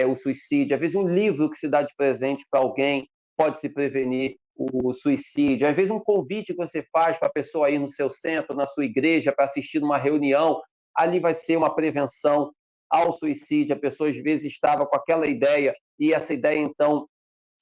o suicídio. Às vezes um livro que se dá de presente para alguém pode se prevenir o suicídio. Às vezes um convite que você faz para a pessoa ir no seu centro, na sua igreja, para assistir uma reunião, ali vai ser uma prevenção ao suicídio. A pessoa às vezes estava com aquela ideia e essa ideia, então,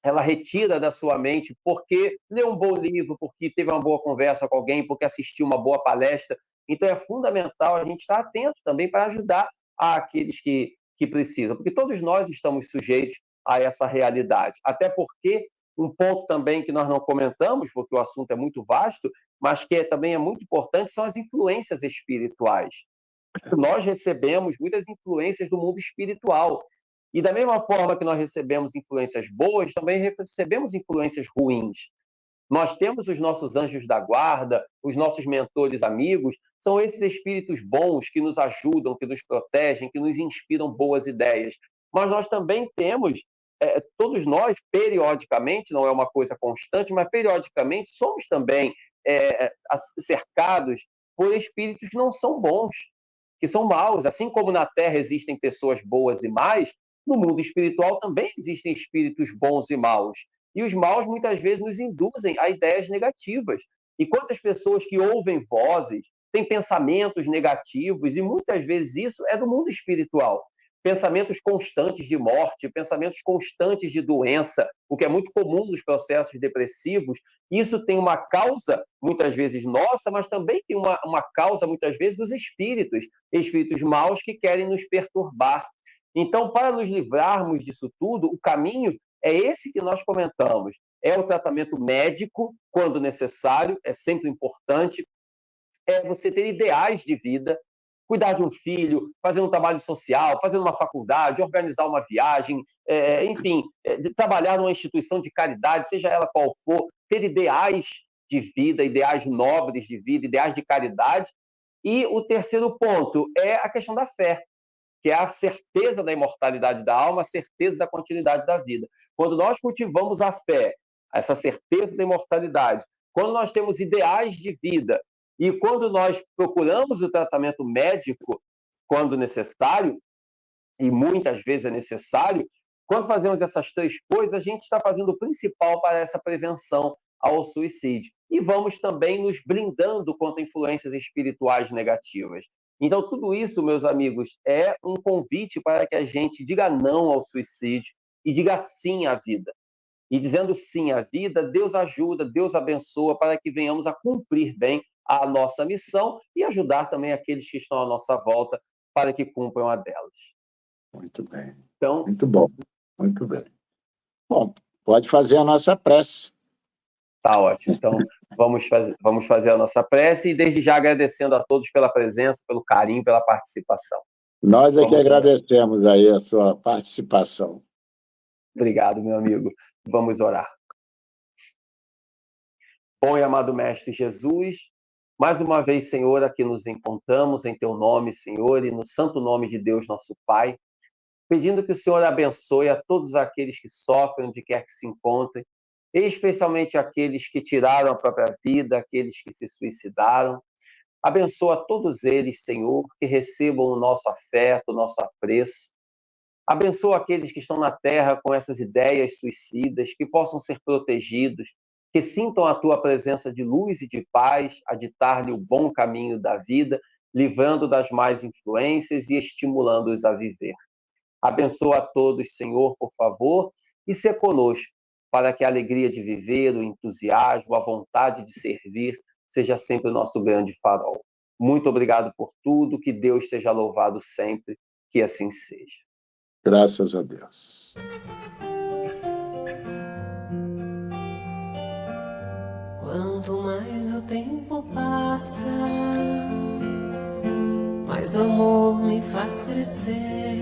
ela retira da sua mente porque leu um bom livro, porque teve uma boa conversa com alguém, porque assistiu uma boa palestra. Então, é fundamental a gente estar atento também para ajudar aqueles que precisam, porque todos nós estamos sujeitos a essa realidade. Até porque um ponto também que nós não comentamos, porque o assunto é muito vasto, mas que também é muito importante, são as influências espirituais. Nós recebemos muitas influências do mundo espiritual. E da mesma forma que nós recebemos influências boas, também recebemos influências ruins. Nós temos os nossos anjos da guarda, os nossos mentores amigos, são esses espíritos bons que nos ajudam, que nos protegem, que nos inspiram boas ideias. Mas nós também temos, todos nós, periodicamente, não é uma coisa constante, mas periodicamente somos também cercados por espíritos que não são bons, que são maus. Assim como na Terra existem pessoas boas e más, no mundo espiritual também existem espíritos bons e maus. E os maus muitas vezes nos induzem a ideias negativas. E quantas pessoas que ouvem vozes, têm pensamentos negativos, e muitas vezes isso é do mundo espiritual. Pensamentos constantes de morte, pensamentos constantes de doença, o que é muito comum nos processos depressivos. Isso tem uma causa, muitas vezes nossa, mas também tem uma causa, muitas vezes, dos espíritos maus que querem nos perturbar. Então, para nos livrarmos disso tudo, o caminho é esse que nós comentamos. É o tratamento médico, quando necessário, é sempre importante. É você ter ideais de vida, cuidar de um filho, fazer um trabalho social, fazer uma faculdade, organizar uma viagem, enfim, trabalhar numa instituição de caridade, seja ela qual for, ter ideais de vida, ideais nobres de vida, ideais de caridade. E o terceiro ponto é a questão da fé, que é a certeza da imortalidade da alma, a certeza da continuidade da vida. Quando nós cultivamos a fé, essa certeza da imortalidade, quando nós temos ideais de vida e quando nós procuramos o tratamento médico quando necessário, e muitas vezes é necessário, quando fazemos essas três coisas, a gente está fazendo o principal para essa prevenção ao suicídio. E vamos também nos blindando contra influências espirituais negativas. Então, tudo isso, meus amigos, é um convite para que a gente diga não ao suicídio e diga sim à vida. E dizendo sim à vida, Deus ajuda, Deus abençoa para que venhamos a cumprir bem a nossa missão e ajudar também aqueles que estão à nossa volta para que cumpram a delas. Muito bem. Então, muito bom. Muito bem. Bom, pode fazer a nossa prece. Tá ótimo. Então, vamos fazer a nossa prece e desde já agradecendo a todos pela presença, pelo carinho, pela participação. Nós é que agradecemos aí a sua participação. Obrigado, meu amigo. Vamos orar. Bom e amado Mestre Jesus, mais uma vez, Senhor, aqui nos encontramos em Teu nome, Senhor, e no santo nome de Deus, nosso Pai, pedindo que o Senhor abençoe a todos aqueles que sofrem, onde quer que se encontrem, especialmente aqueles que tiraram a própria vida, aqueles que se suicidaram. Abençoa todos eles, Senhor, que recebam o nosso afeto, o nosso apreço. Abençoa aqueles que estão na terra com essas ideias suicidas, que possam ser protegidos, que sintam a Tua presença de luz e de paz, a ditar-lhe o bom caminho da vida, livrando das más influências e estimulando-os a viver. Abençoa a todos, Senhor, por favor, e se conosco, para que a alegria de viver, o entusiasmo, a vontade de servir, seja sempre o nosso grande farol. Muito obrigado por tudo, que Deus seja louvado sempre, que assim seja. Graças a Deus. Quanto mais o tempo passa, mais o amor me faz crescer.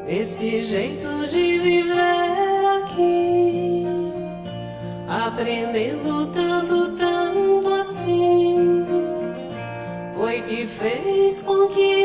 Esse jeito de viver aqui, aprendendo tanto assim, foi que fez com que